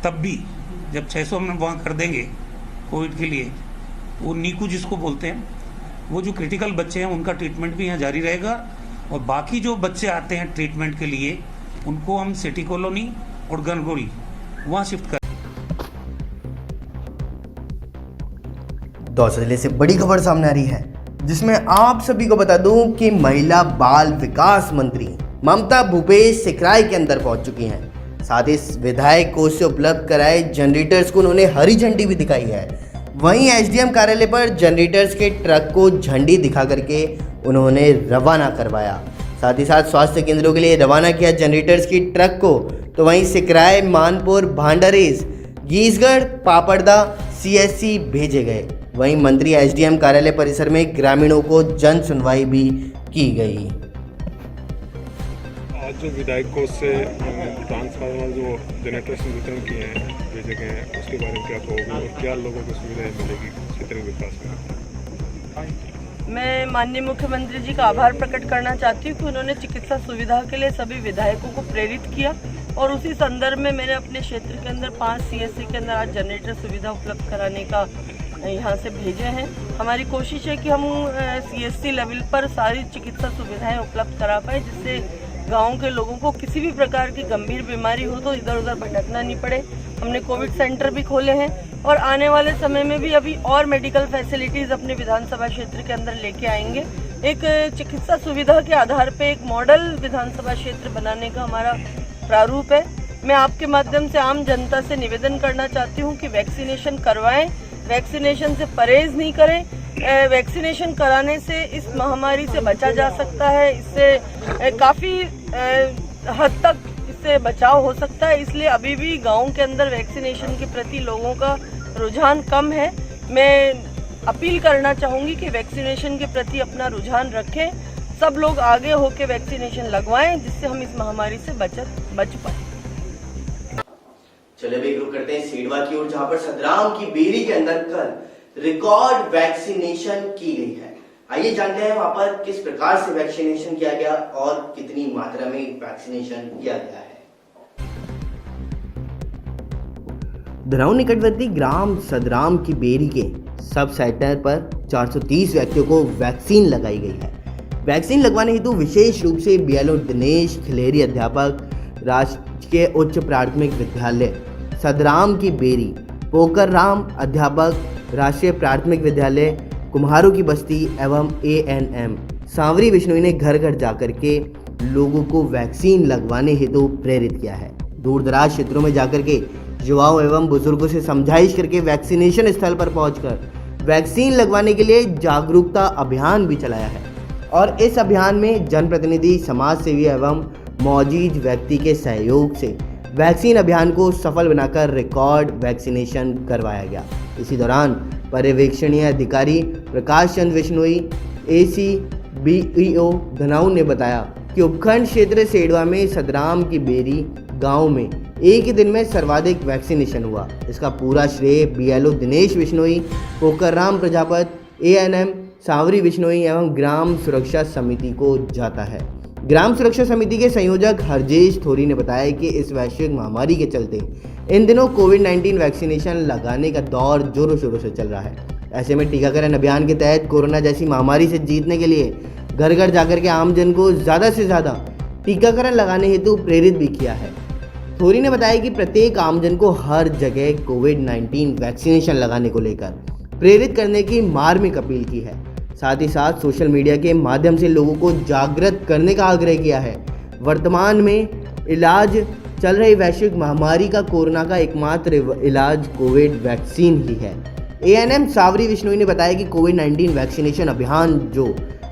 तब भी जब 600 हम वहाँ कर देंगे कोविड के लिए, वो नीकू जिसको बोलते हैं, वो जो क्रिटिकल बच्चे हैं उनका ट्रीटमेंट भी यहाँ जारी रहेगा। और बाकी जो बच्चे आते हैं ट्रीटमेंट के लिए उनको हम सिटी कॉलोनी और गनगोरी वहाँ शिफ्ट कर। दौसा जिले से बड़ी खबर सामने आ रही है, जिसमें आप सभी को बता दूं कि महिला बाल विकास मंत्री ममता भूपेश सिकराय के अंदर पहुंच चुकी हैं। साथ ही विधायक कोष से उपलब्ध कराए जनरेटर्स को उन्होंने हरी झंडी भी दिखाई है। वहीं एसडीएम कार्यालय पर जनरेटर्स के ट्रक को झंडी दिखा करके उन्होंने रवाना करवाया। साथ ही साथ स्वास्थ्य केंद्रों के लिए रवाना किया जनरेटर्स की ट्रक को। तो वहीं सिकराय, मानपुर, भांडारेज, गीसगढ़, पापड़दा सीएससी भेजे गए। वहीं मंत्री एसडीएम कार्यालय परिसर में ग्रामीणों को जन सुनवाई भी की गई। आज जो विधायकों से ट्रांसफार्मर जो जनरेटर्स वितरण किए हैं, भेजे गए हैं, उसके बारे में क्या कहोगे और क्या लोगों को सुविधाएं मिलेगी क्षेत्रीय विकास में? मैं माननीय मुख्यमंत्री जी का आभार प्रकट करना चाहती हूँ कि उन्होंने चिकित्सा सुविधा के लिए सभी विधायकों को प्रेरित किया और उसी संदर्भ में मैंने अपने क्षेत्र के अंदर 5 सीएससी के अंदर आज जनरेटर सुविधा उपलब्ध कराने का यहाँ से भेजे हैं। हमारी कोशिश है कि हम सीएससी लेवल पर सारी चिकित्सा सुविधाएं उपलब्ध करा पाए, जिससे गाँव के लोगों को किसी भी प्रकार की गंभीर बीमारी हो तो इधर उधर भटकना नहीं पड़े। हमने कोविड सेंटर भी खोले हैं और आने वाले समय में भी अभी और मेडिकल फैसिलिटीज़ अपने विधानसभा क्षेत्र के अंदर लेके आएंगे। एक चिकित्सा सुविधा के आधार पे एक मॉडल विधानसभा क्षेत्र बनाने का हमारा प्रारूप है। मैं आपके माध्यम से आम जनता से निवेदन करना चाहती हूँ कि वैक्सीनेशन करवाएं, वैक्सीनेशन से परहेज नहीं करें। वैक्सीनेशन कराने से इस महामारी से बचा जा सकता है, इससे काफ़ी हद तक इससे बचाव हो सकता है। इसलिए अभी भी गाँव के अंदर वैक्सीनेशन के प्रति लोगों का रुझान कम है। मैं अपील करना चाहूँगी कि वैक्सीनेशन के प्रति अपना रुझान रखें, सब लोग आगे होकर वैक्सीनेशन लगवाएं, जिससे हम इस महामारी से बच पाए। चलिए भी रुक करते हैं सीडवा की ओर, जहां पर सदराम की बेरी के अंदर कल रिकॉर्ड वैक्सीनेशन की गई है। आइए जानते हैं वहां पर किस प्रकार से वैक्सीनेशन किया गया और कितनी मात्रा में वैक्सीनेशन किया गया है। धनौर निकटवर्ती ग्राम सदराम की बेरी के सब सेंटर पर 430 व्यक्तियों को वैक्सीन लगाई गई है। वैक्सीन लगवाने हेतु विशेष रूप से बीएलओ दिनेश खिलेरी, अध्यापक, राजकीय उच्च प्राथमिक विद्यालय सदराम की बेरी, पोकर राम, अध्यापक, राष्ट्रीय प्राथमिक विद्यालय कुम्हारों की बस्ती एवं एएनएम सांवरी बिश्नोई ने घर घर जाकर के लोगों को वैक्सीन लगवाने हेतु प्रेरित किया है। दूर दराज क्षेत्रों में जाकर के युवाओं एवं बुजुर्गों से समझाइश करके वैक्सीनेशन स्थल पर पहुंचकर वैक्सीन लगवाने के लिए जागरूकता अभियान भी चलाया है। और इस अभियान में जनप्रतिनिधि, समाज सेवी एवं मौजूद व्यक्ति के सहयोग से वैक्सीन अभियान को सफल बनाकर रिकॉर्ड वैक्सीनेशन करवाया गया। इसी दौरान पर्यवेक्षणीय अधिकारी प्रकाश चंद्र बिश्नोई, ACBEO धनौर ने बताया कि उपखंड क्षेत्र सेडवा में सदराम की बेरी गांव में एक ही दिन में सर्वाधिक वैक्सीनेशन हुआ। इसका पूरा श्रेय बीएलओ दिनेश बिश्नोई, पोकरराम प्रजापति, ANM सांवरी बिश्नोई एवं ग्राम सुरक्षा समिति को जाता है। ग्राम सुरक्षा समिति के संयोजक हरजेश थोरी ने बताया कि इस वैश्विक महामारी के चलते इन दिनों कोविड-19 वैक्सीनेशन लगाने का दौर जोरों शोरों से चल रहा है। ऐसे में टीकाकरण अभियान के तहत कोरोना जैसी महामारी से जीतने के लिए घर घर जाकर के आमजन को ज़्यादा से ज़्यादा टीकाकरण लगाने हेतु प्रेरित भी किया है। थोरी ने बताया कि प्रत्येक आमजन को हर जगह कोविड-19 वैक्सीनेशन लगाने को लेकर प्रेरित करने की मार्मिक अपील की है। साथ ही साथ सोशल मीडिया के माध्यम से लोगों को जागृत करने का आग्रह किया है। वर्तमान में इलाज चल रही वैश्विक महामारी का कोरोना का एकमात्र इलाज कोविड वैक्सीन ही है। ANM सांवरी बिश्नोई ने बताया कि कोविड-19 वैक्सीनेशन अभियान जो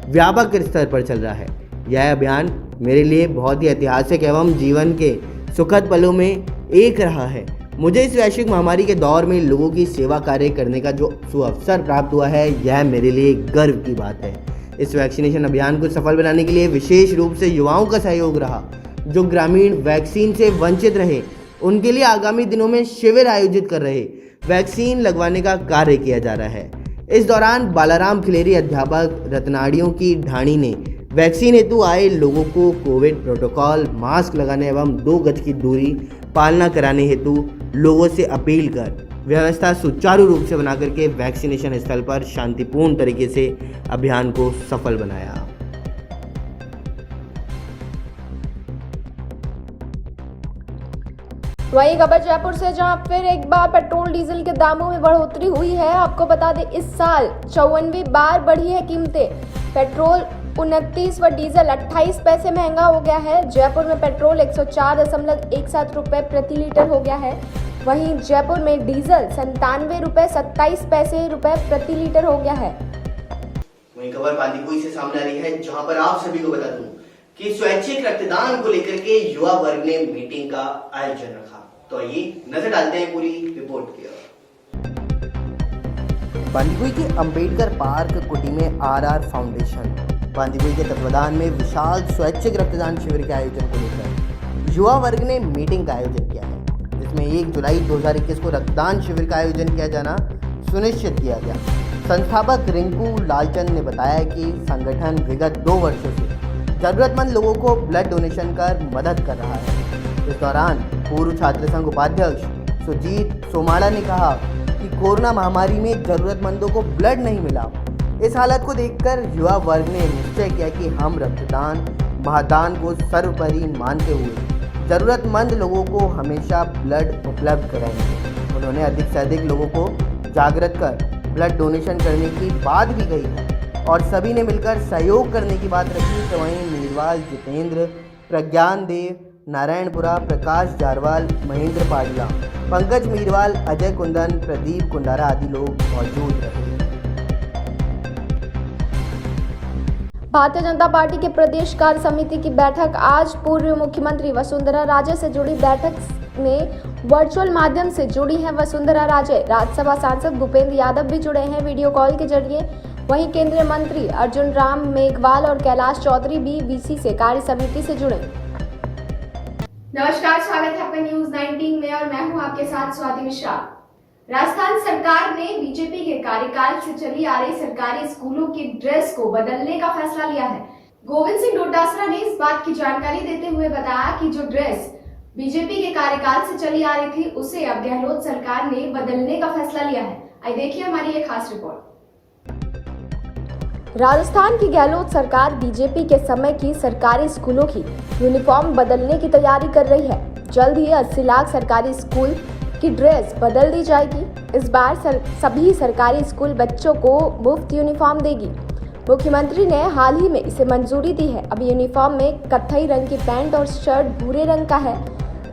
व्यापक स्तर पर चल रहा है, यह अभियान मेरे लिए बहुत ही ऐतिहासिक एवं जीवन के सुखद पलों में एक रहा है। मुझे इस वैश्विक महामारी के दौर में लोगों की सेवा कार्य करने का जो सुअवसर प्राप्त हुआ है, यह मेरे लिए गर्व की बात है। इस वैक्सीनेशन अभियान को सफल बनाने के लिए विशेष रूप से युवाओं का सहयोग रहा। जो ग्रामीण वैक्सीन से वंचित रहे उनके लिए आगामी दिनों में शिविर आयोजित कर रहे वैक्सीन लगवाने का कार्य किया जा रहा है। इस दौरान बालाराम खिलेरी अध्यापक रत्नाड़ियों की ढाणी ने वैक्सीन हेतु आए लोगों को कोविड प्रोटोकॉल, मास्क लगाने एवं 2 गज की दूरी पालना कराने हेतु लोगों से अपील कर व्यवस्था सुचारू रूप से बनाकर के वैक्सीनेशन स्थल पर शांतिपूर्ण तरीके से अभियान को सफल बनाया। वहीं खबर जयपुर से, जहां फिर एक बार पेट्रोल डीजल के दामों में बढ़ोतरी हुई है। आपको बता दें, इस साल 54वीं बार बढ़ी है कीमतें। पेट्रोल 29 व डीजल 28 पैसे महंगा हो गया है। जयपुर में पेट्रोल 104.17 रुपये प्रति लीटर हो गया है। वहीं जयपुर में डीजल 97.27 रुपये प्रति लीटर हो गया है। वहीं खबर बांदीकुई से सामने आ रही है, जहां पर आप सभी को बता दूं कि स्वैच्छिक रक्तदान को लेकर के युवा वर्ग ने मीटिंग का आयोजन रखा। तो आइए नजर डालते हैं पूरी रिपोर्ट की ओर। बांदीकुई के अंबेडकर पार्क कुटी में आरआर फाउंडेशन बांदीकुई के तत्वाधान में विशाल स्वैच्छिक रक्तदान शिविर के आयोजन को लेकर युवा वर्ग ने मीटिंग का आयोजन किया है, जिसमें 1 जुलाई 2021 को रक्तदान शिविर का आयोजन किया जाना सुनिश्चित किया गया। संस्थापक रिंकू लालचंद ने बताया कि संगठन विगत 2 वर्षों से जरूरतमंद लोगों को ब्लड डोनेशन कर मदद कर रहा है। इस दौरान पूर्व छात्र संघ उपाध्यक्ष सुजीत सोमाड़ा ने कहा कि कोरोना महामारी में जरूरतमंदों को ब्लड नहीं मिला। इस हालत को देखकर युवा वर्ग ने निश्चय किया कि हम रक्तदान महादान को सर्वोपरि मानते हुए जरूरतमंद लोगों को हमेशा ब्लड उपलब्ध कराएंगे। उन्होंने अधिक से अधिक लोगों को जागृत कर ब्लड डोनेशन करने की बात भी कही है और सभी ने मिलकर सहयोग करने की बात रखी। तो वहीं मीरवाल जितेंद्र, प्रज्ञान देव, नारायणपुरा, प्रकाश जारवाल, महेंद्र पाडला, पंकज मीरवाल, अजय कुंदन, प्रदीप कुंडारा आदि लोग मौजूद रहे। भारतीय जनता पार्टी के प्रदेश कार्य समिति की बैठक आज पूर्व मुख्यमंत्री वसुंधरा राजे से जुड़ी। बैठक में वर्चुअल माध्यम से जुड़ी हैं वसुंधरा राजे। राज्यसभा सांसद भूपेंद्र यादव भी जुड़े हैं वीडियो कॉल के जरिए। वहीं केंद्रीय मंत्री अर्जुन राम मेघवाल और कैलाश चौधरी भी बीसी से कार्य समिति से जुड़े। नमस्कार, स्वागत है आपका न्यूज 19 में और मैं हूं आपके साथ स्वाति मिश्रा। राजस्थान सरकार ने बीजेपी के कार्यकाल से चली आ रही सरकारी स्कूलों की ड्रेस को बदलने का फैसला लिया है। गोविंद सिंह डोटासरा ने इस बात की जानकारी देते हुए बताया कि जो ड्रेस बीजेपी के कार्यकाल से चली आ रही थी उसे अब गहलोत सरकार ने बदलने का फैसला लिया है। आइए देखिए हमारी एक खास रिपोर्ट। राजस्थान की गहलोत सरकार बीजेपी के समय की सरकारी स्कूलों की यूनिफॉर्म बदलने की तैयारी कर रही है। जल्द ही 80 लाख सरकारी स्कूल की ड्रेस बदल दी जाएगी। इस बार सभी सरकारी स्कूल बच्चों को मुफ्त यूनिफॉर्म देगी। मुख्यमंत्री ने हाल ही में इसे मंजूरी दी है। अब यूनिफॉर्म में कत्थई रंग की पैंट और शर्ट भूरे रंग का है,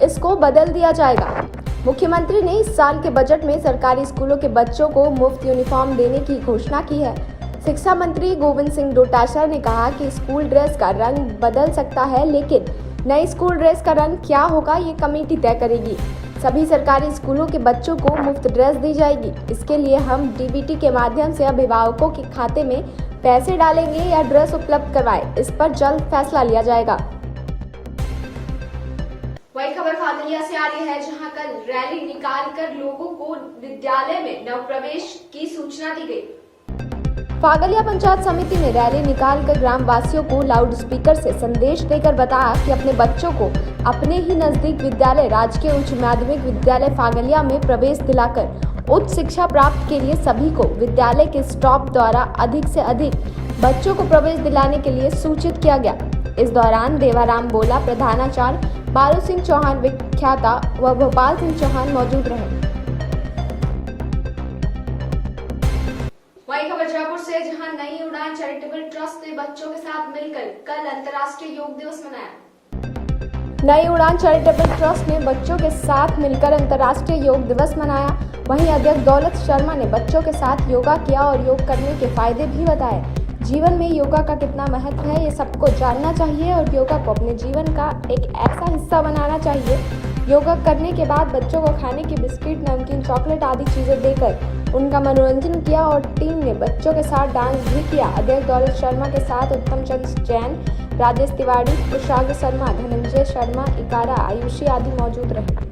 इसको बदल दिया जाएगा। मुख्यमंत्री ने इस साल के बजट में सरकारी स्कूलों के बच्चों को मुफ्त यूनिफॉर्म देने की घोषणा की है। शिक्षा मंत्री गोविंद सिंह डोटासरा ने कहा कि स्कूल ड्रेस का रंग बदल सकता है, लेकिन नई स्कूल ड्रेस का रंग क्या होगा ये कमेटी तय करेगी। सभी सरकारी स्कूलों के बच्चों को मुफ्त ड्रेस दी जाएगी। इसके लिए हम डीबीटी के माध्यम से अभिभावकों के खाते में पैसे डालेंगे या ड्रेस उपलब्ध करवाएं, इस पर जल्द फैसला लिया जाएगा। वही खबर फागलिया से आ रही है, जहां कल रैली निकालकर लोगों को विद्यालय में नवप्रवेश की सूचना दी गई। फागलिया पंचायत समिति ने रैली निकालकर ग्रामवासियों को लाउड स्पीकर से संदेश देकर बताया कि अपने बच्चों को अपने ही नजदीक विद्यालय राजकीय उच्च माध्यमिक विद्यालय फागलिया में प्रवेश दिलाकर उच्च शिक्षा प्राप्त के लिए सभी को विद्यालय के स्टाफ द्वारा अधिक से अधिक बच्चों को प्रवेश दिलाने के लिए सूचित किया गया। इस दौरान देवाराम बोला, प्रधानाचार्य बारू सिंह चौहान विख्याता व भोपाल सिंह चौहान मौजूद रहे। वही खबर जयपुर से, जहां नई उड़ान चैरिटेबल ट्रस्ट ने बच्चों के साथ मिलकर कल अंतर्राष्ट्रीय योग दिवस मनाया। नई उड़ान चैरिटेबल ट्रस्ट ने बच्चों के साथ मिलकर अंतर्राष्ट्रीय योग दिवस मनाया। वहीं अध्यक्ष दौलत शर्मा ने बच्चों के साथ योगा किया और योग करने के फायदे भी बताए। जीवन में योगा का कितना महत्व है ये सबको जानना चाहिए और योगा को अपने जीवन का एक ऐसा हिस्सा बनाना चाहिए। योगा करने के बाद बच्चों को खाने की बिस्किट, नमकीन, चॉकलेट आदि चीजें देकर उनका मनोरंजन किया और टीम ने बच्चों के साथ डांस भी किया। अध्यक्ष दौलत शर्मा के साथ उत्तम चंद्र जैन, राजेश तिवारी, कुशाग्र शर्मा, धनंजय शर्मा, इकारा, आयुषी आदि मौजूद रहे।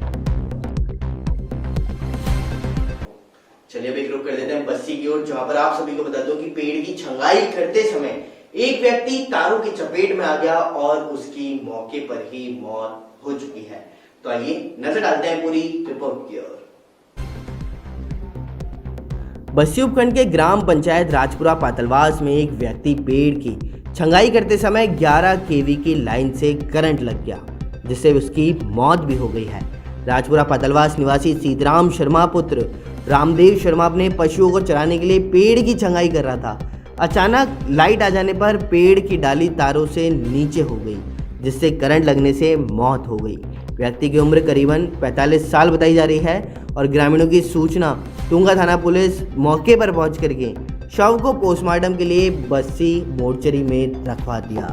चलिए अब एक रुख कर देते हैं बस्सी की ओर, जहां पर आप सभी को बता दूं कि पेड़ की छंगाई करते समय एक व्यक्ति तारों की चपेट में आ गया और उसकी मौके पर ही मौत हो चुकी है। तो आइए नजर डालते हैं पूरी रिपोर्ट की ओर। बस्सी उपखंड के ग्राम पंचायत राजपुरा पातलवास में एक व्यक्ति पेड़ की छंगाई करते समय 11 केवी की लाइन से करंट लग गया, जिससे उसकी मौत भी हो गई है। राजपुरा पातलवास निवासी सीताराम शर्मा पुत्र रामदेव शर्मा अपने पशुओं को चराने के लिए पेड़ की छंगाई कर रहा था। अचानक लाइट आ जाने पर पेड़ की डाली तारों से नीचे हो गई, जिससे करंट लगने से मौत हो गई। व्यक्ति की उम्र करीबन 45 साल बताई जा रही है और ग्रामीणों की सूचना टूंगा थाना पुलिस मौके पर पहुंच करके शव को पोस्टमार्टम के लिए बस्सी मोर्चरी में रखवा दिया।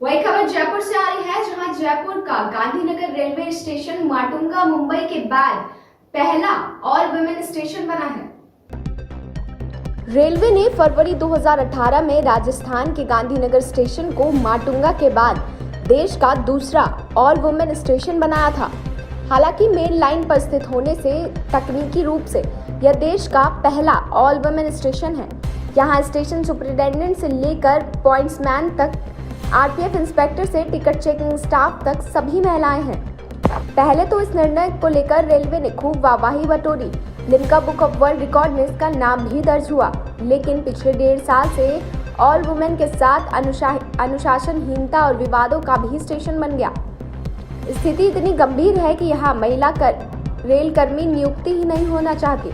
वही खबर जयपुर से आ रही है, जहां जयपुर का गांधीनगर रेलवे स्टेशन माटुंगा मुंबई के बाद पहला ऑल वुमेन स्टेशन बना है। रेलवे ने फरवरी 2018 में राजस्थान के गांधीनगर स्टेशन को माटुंगा के बाद देश का दूसरा ऑल वुमेन स्टेशन बनाया था। हालांकि मेन लाइन पर स्थित होने से तकनीकी रूप से यह देश का पहला ऑल वुमेन स्टेशन है। यहाँ स्टेशन सुपरिटेंडेंट से लेकर पॉइंट्समैन तक, आरपीएफ इंस्पेक्टर से टिकट चेकिंग स्टाफ तक सभी महिलाएं हैं। पहले तो इस निर्णय को लेकर रेलवे ने खूब वाहवाही बटोरी। Limca book of world record में इसका नाम भी दर्ज हुआ, लेकिन पिछले 1.5 साल से ऑल वुमेन के साथ अनुशासनहीनता और विवादों का भी स्टेशन बन गया। स्थिति इतनी गंभीर है कि यहाँ महिला रेल कर्मी नियुक्ति ही नहीं होना चाहती,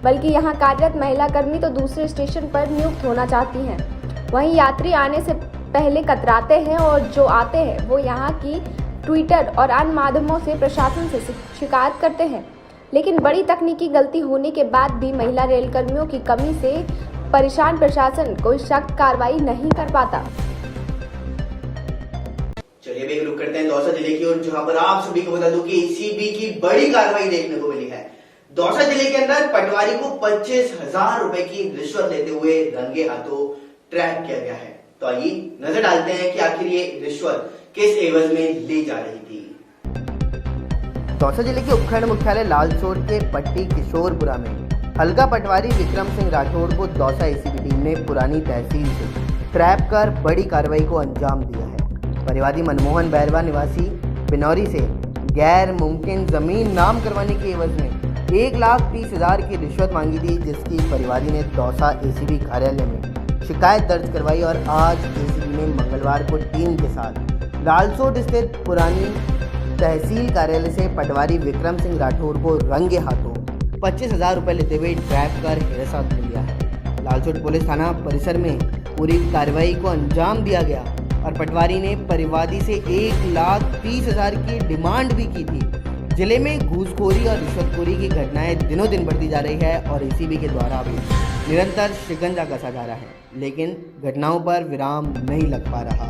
बल्कि यहाँ कार्यरत महिला कर्मी तो दूसरे स्टेशन पर नियुक्त होना चाहती हैं। वहीं यात्री आने से पहले कतराते हैं और जो आते हैं वो यहाँ की ट्विटर और अन्य माध्यमों से प्रशासन से शिकायत करते हैं। लेकिन बड़ी तकनीकी गलती होने के बाद भी महिला रेल कर्मियों की कमी से परेशान प्रशासन कोई सख्त कार्रवाई नहीं कर पाता। चलिए भी रुक करते हैं दौसा जिले की ओर, जहां पर आप सभी को बता दूं कि एसीबी की बड़ी कार्रवाई देखने को मिली है। दौसा जिले के अंदर पटवारी को 25,000 रुपए की रिश्वत लेते हुए रंगे हाथों ट्रैप किया गया है। तो आइए नजर डालते हैं कि आखिर ये रिश्वत किस एवज में ली जा रही थी। दौसा जिले के उपखंड मुख्यालय लालसोट के पट्टी किशोरपुरा में हल्का पटवारी विक्रम सिंह राठौड़ को दौसा एसीबी टीम ने पुरानी तहसील से ट्रैप कर बड़ी कार्रवाई को अंजाम दिया है। परिवादी मनमोहन बैरवा निवासी बिनौरी से गैर मुमकिन जमीन नाम करवाने के एवज में 1,30,000 की रिश्वत मांगी थी, जिसकी परिवादी ने दौसा एसीबी कार्यालय में शिकायत दर्ज करवाई और आज एसीबी ने मंगलवार को टीम के साथ लालसोट स्थित पुरानी तहसील कार्यालय से पटवारी विक्रम सिंह राठौड़ को रंगे हाथों 25,000 रुपये लेते हुए ट्रैप कर हिरासत में लिया है। लालसोट पुलिस थाना परिसर में पूरी कार्रवाई को अंजाम दिया गया और पटवारी ने परिवादी से 1,30,000 की डिमांड भी की थी। जिले में घूसखोरी और रिश्वतखोरी की घटनाएं दिनों दिन बढ़ती जा रही है और एसीबी के द्वारा भी निरंतर शिकंजा कसा जा रहा है, लेकिन घटनाओं पर विराम नहीं लग पा रहा।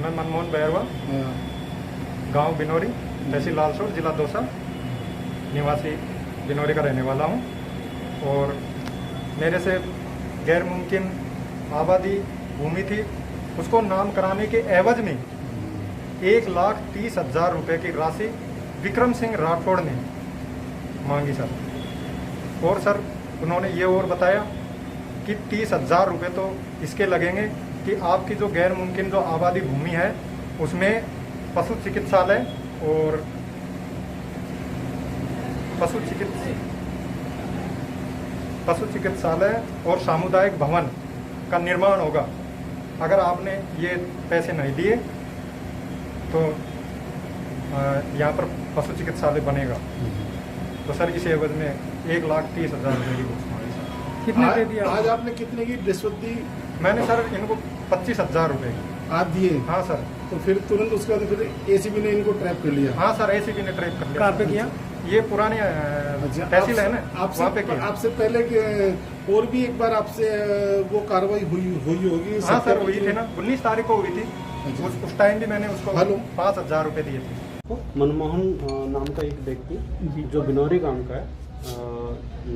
मैं मनमोहन बैरवा, गांव बिनौरी, तहसील लालसोट, जिला दौसा, निवासी बिनौरी का रहने वाला हूं। और मेरे से गैर मुमकिन आबादी भूमि थी, उसको नाम कराने के एवज में 1,30,000 रुपये की राशि विक्रम सिंह राठौड़ ने मांगी सर। और सर उन्होंने ये और बताया कि 30,000 रुपये तो इसके लगेंगे कि आपकी जो गैर मुमकिन जो आबादी भूमि है उसमें पशु चिकित्सालय और पशु चिकित्सालय और सामुदायिक भवन का निर्माण होगा। अगर आपने ये पैसे नहीं दिए तो यहाँ पर पशु चिकित्सालय बनेगा। तो सर इस एवज में 1,30,000 रुपये की घोषणा है सर। कितने दे दिया? आज आपने कितने की रिश्वत दी? मैंने सर इनको 25,000 रुपये की। आप दिए? हाँ सर। तो फिर तुरंत उसके बाद फिर एसीबी ने इनको ट्रैप कर लिया? हाँ सर, एसीबी ने ट्रैप कर लिया। कहाँ पे किया? ये पुरानी तहसील है ना, वहाँ पे किया। आपसे पहले और भी एक बार आपसे वो कार्रवाई हुई होगी? हाँ सर हुई थी ना, 19 तारीख को हुई थी। उस टाइम भी मैंने उसको 5,000 रुपये दिए थे। मनमोहन नाम का एक व्यक्ति जो बिनौरी गांव का है,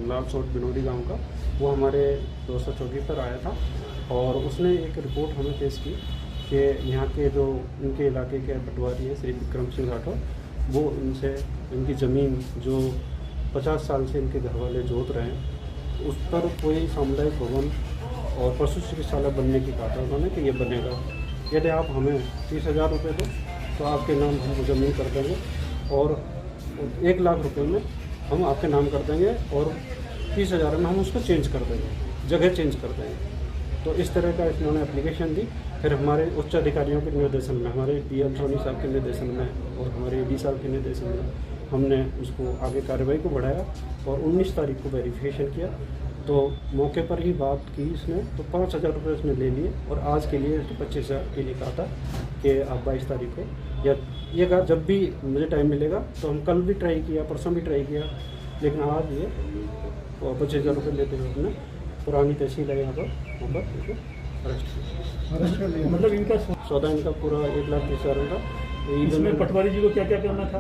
लाल सोट बिनौरी गांव का, वो हमारे 224 पर आया था और उसने एक रिपोर्ट हमें पेश की कि यहाँ के जो उनके इलाके के पटवारी हैं श्री विक्रम सिंह राठौर, वो उनसे इनकी ज़मीन जो 50 साल से इनके घर वाले जोत रहे हैं, उस पर कोई सामुदायिक भवन और पशु चिकित्सालय बनने की कहा था उन्होंने कि ये बनेगा, यदि आप हमें 30,000 रुपये दो तो आपके नाम हम ज़मीन कर देंगे और 1 लाख रुपए में हम आपके नाम कर देंगे और 30,000 में हम उसको चेंज कर देंगे, जगह चेंज कर देंगे। तो इस तरह का इन्होंने एप्लीकेशन दी। फिर हमारे उच्च अधिकारियों के निर्देशन में, हमारे DL सोनी साहब के निर्देशन में और हमारे AD साहब के निर्देशन में हमने उसको आगे कार्रवाई को बढ़ाया और 19 तारीख को वेरिफिकेशन किया। तो मौके पर ही बात की इसने, तो 5,000 रुपये उसने ले लिए और आज के लिए 25,000 के लिए कहा था कि आप 22 तारीख को, या ये कहा जब भी मुझे टाइम मिलेगा। तो हम कल भी ट्राई किया, परसों भी ट्राई किया, लेकिन आज ये 25,000 रुपये लेते हुए अपने पुरानी तहसील है यहाँ पर, वहाँ पर इसको अरेस्ट किया। मतलब इनका सौदा इनका पूरा 1,30,000 था। इसमें पटवारी जी को क्या क्या करना था?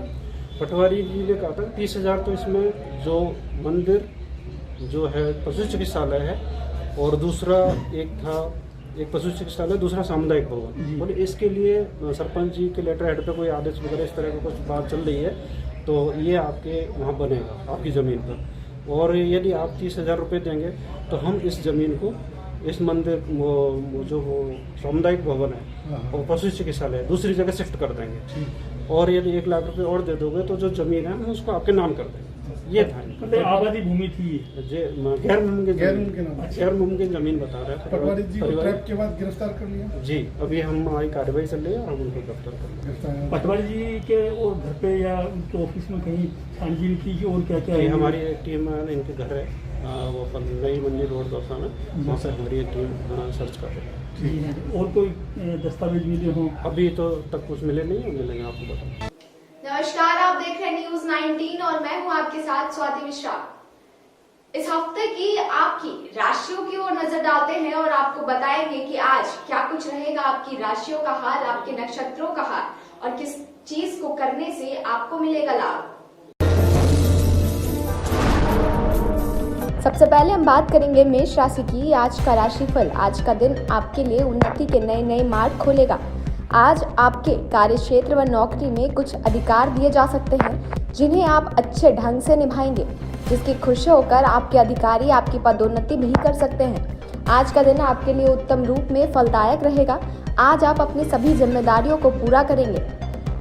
पटवारी जी ने कहा था 30,000 तो इसमें जो मंदिर जो है पशु चिकित्सालय है और दूसरा एक पशु चिकित्सालय, दूसरा सामुदायिक भवन, बोले इसके लिए सरपंच जी के लेटर हेड पे कोई आदेश वगैरह इस तरह का कुछ बात चल रही है, तो ये आपके वहाँ बनेगा आपकी ज़मीन पर। और यदि आप 30,000 रुपये देंगे तो हम इस ज़मीन को, इस मंदिर वो जो सामुदायिक भवन है और पशु चिकित्सालय दूसरी जगह शिफ्ट कर देंगे। और यदि 1 लाख रुपये और दे दोगे तो जो ज़मीन है हम उसको आपके नाम कर देंगे। ये था, मतलब आबादी भूमि थी, गैर मुमकिन जमीन बता रहे हैं। पटवारी जी को ट्रैप के बाद गिरफ्तार कर लिया जी, अभी हमारी कार्रवाई चल रही है और हम उनको गिरफ्तार कर लेंगे। पटवारी जी के और घर पे या उनके ऑफिस में कहीं छानबीन की और क्या क्या है? हमारी एक टीम इनके घर है, वो अपन नई मंडी रोड दौसा में, वहाँ से हमारी एक टीम सर्च कर रही है। और कोई दस्तावेज मिले हों? अभी तो तक कुछ मिले नहीं, मिलेंगे आपको बता। नमस्कार, आप देख रहे हैं न्यूज 19 और मैं हूं आपके साथ स्वाति मिश्रा। इस हफ्ते की आपकी राशियों की ओर नजर डालते हैं और आपको बताएंगे कि आज क्या कुछ रहेगा आपकी राशियों का हाल, आपके नक्षत्रों का हाल और किस चीज को करने से आपको मिलेगा लाभ। सबसे पहले हम बात करेंगे मेष राशि की। आज का राशिफल। आज का दिन आपके लिए उन्नति के नए मार्ग खोलेगा। आज आपके कार्य क्षेत्र व नौकरी में कुछ अधिकार दिए जा सकते हैं जिन्हें आप अच्छे ढंग से निभाएंगे, जिसकी खुशी होकर आपके अधिकारी आपकी पदोन्नति भी कर सकते हैं। आज का दिन आपके लिए उत्तम रूप में फलदायक रहेगा। आज आप अपनी सभी जिम्मेदारियों को पूरा करेंगे।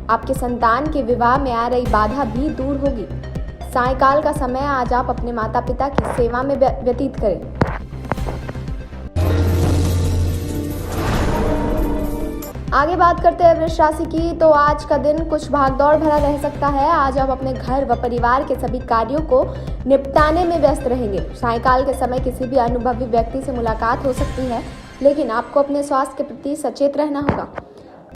आपके संतान के विवाह में आ रही बाधा भी दूर होगी। सायंकाल का समय आज आप अपने माता पिता की सेवा में व्यतीत करें। आगे बात करते हैं वृष राशि की। तो आज का दिन कुछ भागदौड़ भरा रह सकता है। आज आप अपने घर व परिवार के सभी कार्यों को निपटाने में व्यस्त रहेंगे। सायंकाल के समय किसी भी अनुभवी व्यक्ति से मुलाकात हो सकती है, लेकिन आपको अपने स्वास्थ्य के प्रति सचेत रहना होगा।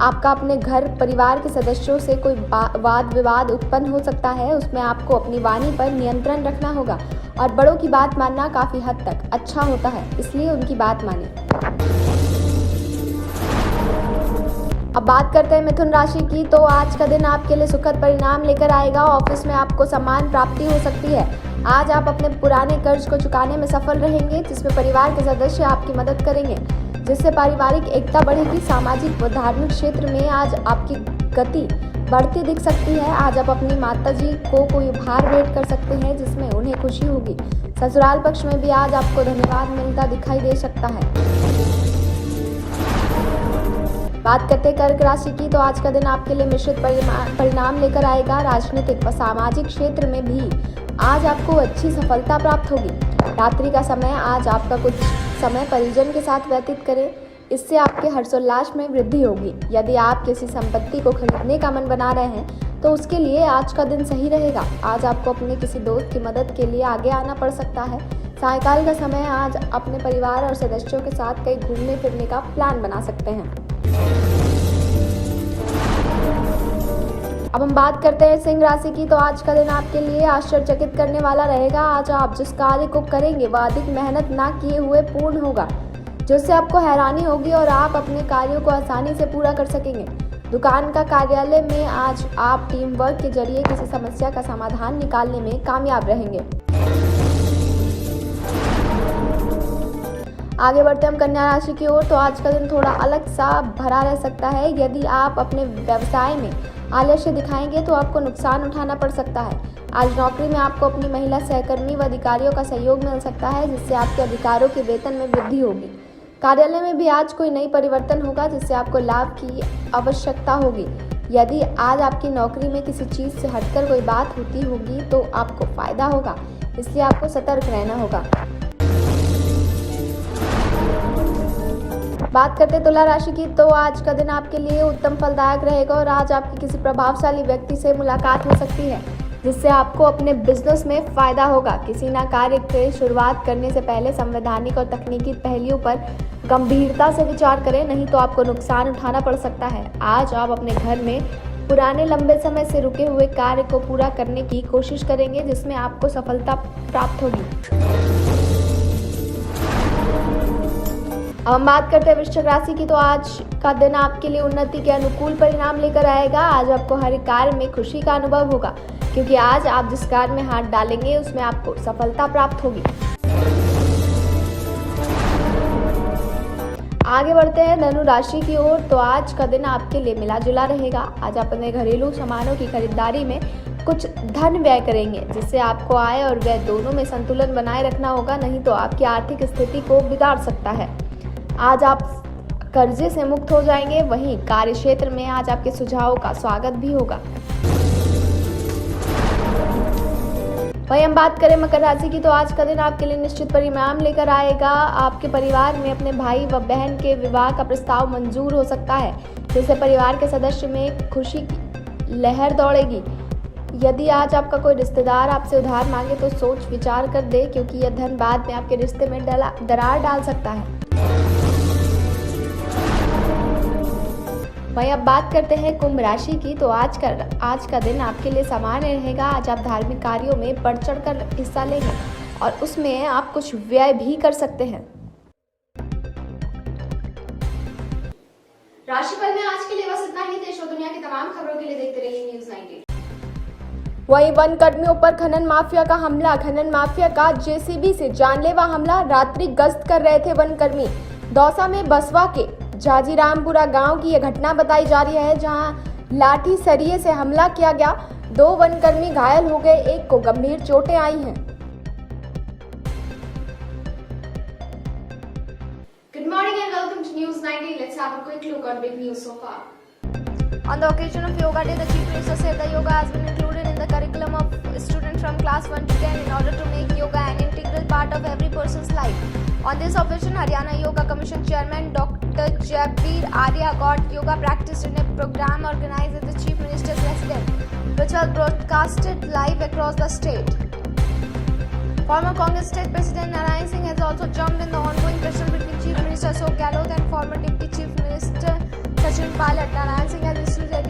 आपका अपने घर परिवार के सदस्यों से कोई वाद विवाद उत्पन्न हो सकता है, उसमें आपको अपनी वाणी पर नियंत्रण रखना होगा और बड़ों की बात मानना काफी हद तक अच्छा होता है, इसलिए उनकी बात मानें। अब बात करते हैं मिथुन राशि की। तो आज का दिन आपके लिए सुखद परिणाम लेकर आएगा। ऑफिस में आपको सम्मान प्राप्ति हो सकती है। आज आप अपने पुराने कर्ज को चुकाने में सफल रहेंगे, जिसमें परिवार के सदस्य आपकी मदद करेंगे, जिससे पारिवारिक एकता बढ़ेगी। सामाजिक व धार्मिक क्षेत्र में आज आपकी गति बढ़ती दिख सकती है। आज आप अपनी माताजी को कोई उपहार भेंट कर सकते हैं, जिसमें उन्हें खुशी होगी। ससुराल पक्ष में भी आज आपको धन्यवाद मिलता दिखाई दे सकता है। बात करते हैं कर्क राशि की। तो आज का दिन आपके लिए मिश्रित परिणाम लेकर आएगा। राजनीतिक व सामाजिक क्षेत्र में भी आज आपको अच्छी सफलता प्राप्त होगी। रात्रि का समय आज आपका कुछ समय परिजन के साथ व्यतीत करें, इससे आपके हर्षोल्लास में वृद्धि होगी। यदि आप किसी संपत्ति को खरीदने का मन बना रहे हैं तो उसके लिए आज का दिन सही रहेगा। आज आपको अपने किसी दोस्त की मदद के लिए आगे आना पड़ सकता है। सायंकाल का समय आज अपने परिवार और सदस्यों के साथ कहीं घूमने फिरने का प्लान बना सकते हैं। अब हम बात करते हैं सिंह राशि की। तो आज का दिन आपके लिए आश्चर्यचकित करने वाला रहेगा। आज आप जिस कार्य को करेंगे वह अधिक मेहनत ना किए हुए पूर्ण होगा, जिससे आपको हैरानी होगी और आप अपने कार्यों को आसानी से पूरा कर सकेंगे। दुकान का कार्यालय में आज आप टीम वर्क के जरिए किसी समस्या का समाधान निकालने में कामयाब रहेंगे। आगे बढ़ते हम कन्या राशि की ओर। तो आज का दिन थोड़ा अलग सा भरा रह सकता है। यदि आप अपने व्यवसाय में आलस्य दिखाएंगे तो आपको नुकसान उठाना पड़ सकता है। आज नौकरी में आपको अपनी महिला सहकर्मी व अधिकारियों का सहयोग मिल सकता है, जिससे आपके अधिकारों के वेतन में वृद्धि होगी। कार्यालय में भी आज कोई नई परिवर्तन होगा, जिससे आपको लाभ की आवश्यकता होगी। यदि आज आपकी नौकरी में किसी चीज़ से हटकर कोई बात होती होगी तो आपको फायदा होगा, इसलिए आपको सतर्क रहना होगा। बात करते तुला राशि की, तो आज का दिन आपके लिए उत्तम फलदायक रहेगा और आज आपकी किसी प्रभावशाली व्यक्ति से मुलाकात हो सकती है, जिससे आपको अपने बिजनेस में फायदा होगा। किसी ना कार्य की शुरुआत करने से पहले संवैधानिक और तकनीकी पहलुओं पर गंभीरता से विचार करें, नहीं तो आपको नुकसान उठाना पड़ सकता है। आज आप अपने घर में पुराने लंबे समय से रुके हुए कार्य को पूरा करने की कोशिश करेंगे, जिसमें आपको सफलता प्राप्त होगी। अब हम बात करते हैं वृश्चिक राशि की, तो आज का दिन आपके लिए उन्नति के अनुकूल परिणाम लेकर आएगा। आज आपको हर कार्य में खुशी का अनुभव होगा, क्योंकि आज आप जिस कार्य में हाथ डालेंगे उसमें आपको सफलता प्राप्त होगी। आगे बढ़ते हैं धनु राशि की ओर। तो आज का दिन आपके लिए मिला जुला रहेगा। आज आप अपने घरेलू सामानों की खरीदारी में कुछ धन व्यय करेंगे, जिससे आपको आय और व्यय दोनों में संतुलन बनाए रखना होगा, नहीं तो आपकी आर्थिक स्थिति को बिगाड़ सकता है। आज आप कर्जे से मुक्त हो जाएंगे। वहीं कार्य क्षेत्र में आज आपके सुझावों का स्वागत भी होगा। वहीं हम बात करें मकर राशि की, तो आज का दिन आपके लिए निश्चित परिणाम लेकर आएगा। आपके परिवार में अपने भाई व बहन के विवाह का प्रस्ताव मंजूर हो सकता है, जिससे परिवार के सदस्य में खुशी की लहर दौड़ेगी। यदि आज आपका कोई रिश्तेदार आपसे उधार मांगे तो सोच विचार कर दे, क्योंकि यह धन बाद में आपके रिश्ते में दरार डाल सकता है। वहीं अब बात करते हैं कुंभ राशि की, तो आज का दिन आपके लिए सामान्य रहेगा। आज आप धार्मिक कार्यों में बढ़ चढ़ कर हिस्सा लेंगे और उसमें आप कुछ व्यय भी कर सकते हैं। राशिफल में आज के लिए बस इतना ही। देश और दुनिया की तमाम खबरों के लिए देखते रहिए न्यूज़ 19। वहीं वन कर्मियों पर खनन माफिया का हमला। खनन माफिया का जेसीबी से जानलेवा हमला। रात्रि गश्त कर रहे थे वन कर्मी। दौसा में बसवा के जाजीरामपुरा गांव की यह घटना बताई जा रही है, जहां लाठी सरिये से हमला किया गया। 2 वनकर्मी घायल हो गए, एक को गंभीर चोटें आई हैं। Good morning and welcome to News 19. Let's have a quick look on big news so far. On the occasion of Yoga Day, the Chief Minister said that yoga has been included in the curriculum of students from class 1 to 10 in order to make yoga an integral part of every person's life. On this occasion, Haryana Yoga Commission Chairman Dr. Jabir Arya got yoga practiced in a program organized at the Chief Minister's residence, which was broadcasted live across the state. Former Congress State President Narayan Singh has also jumped in the ongoing pressure between Chief Minister Ashok Gehlot and former Deputy Chief Minister Sachin Pilot. Narayan Singh has issued a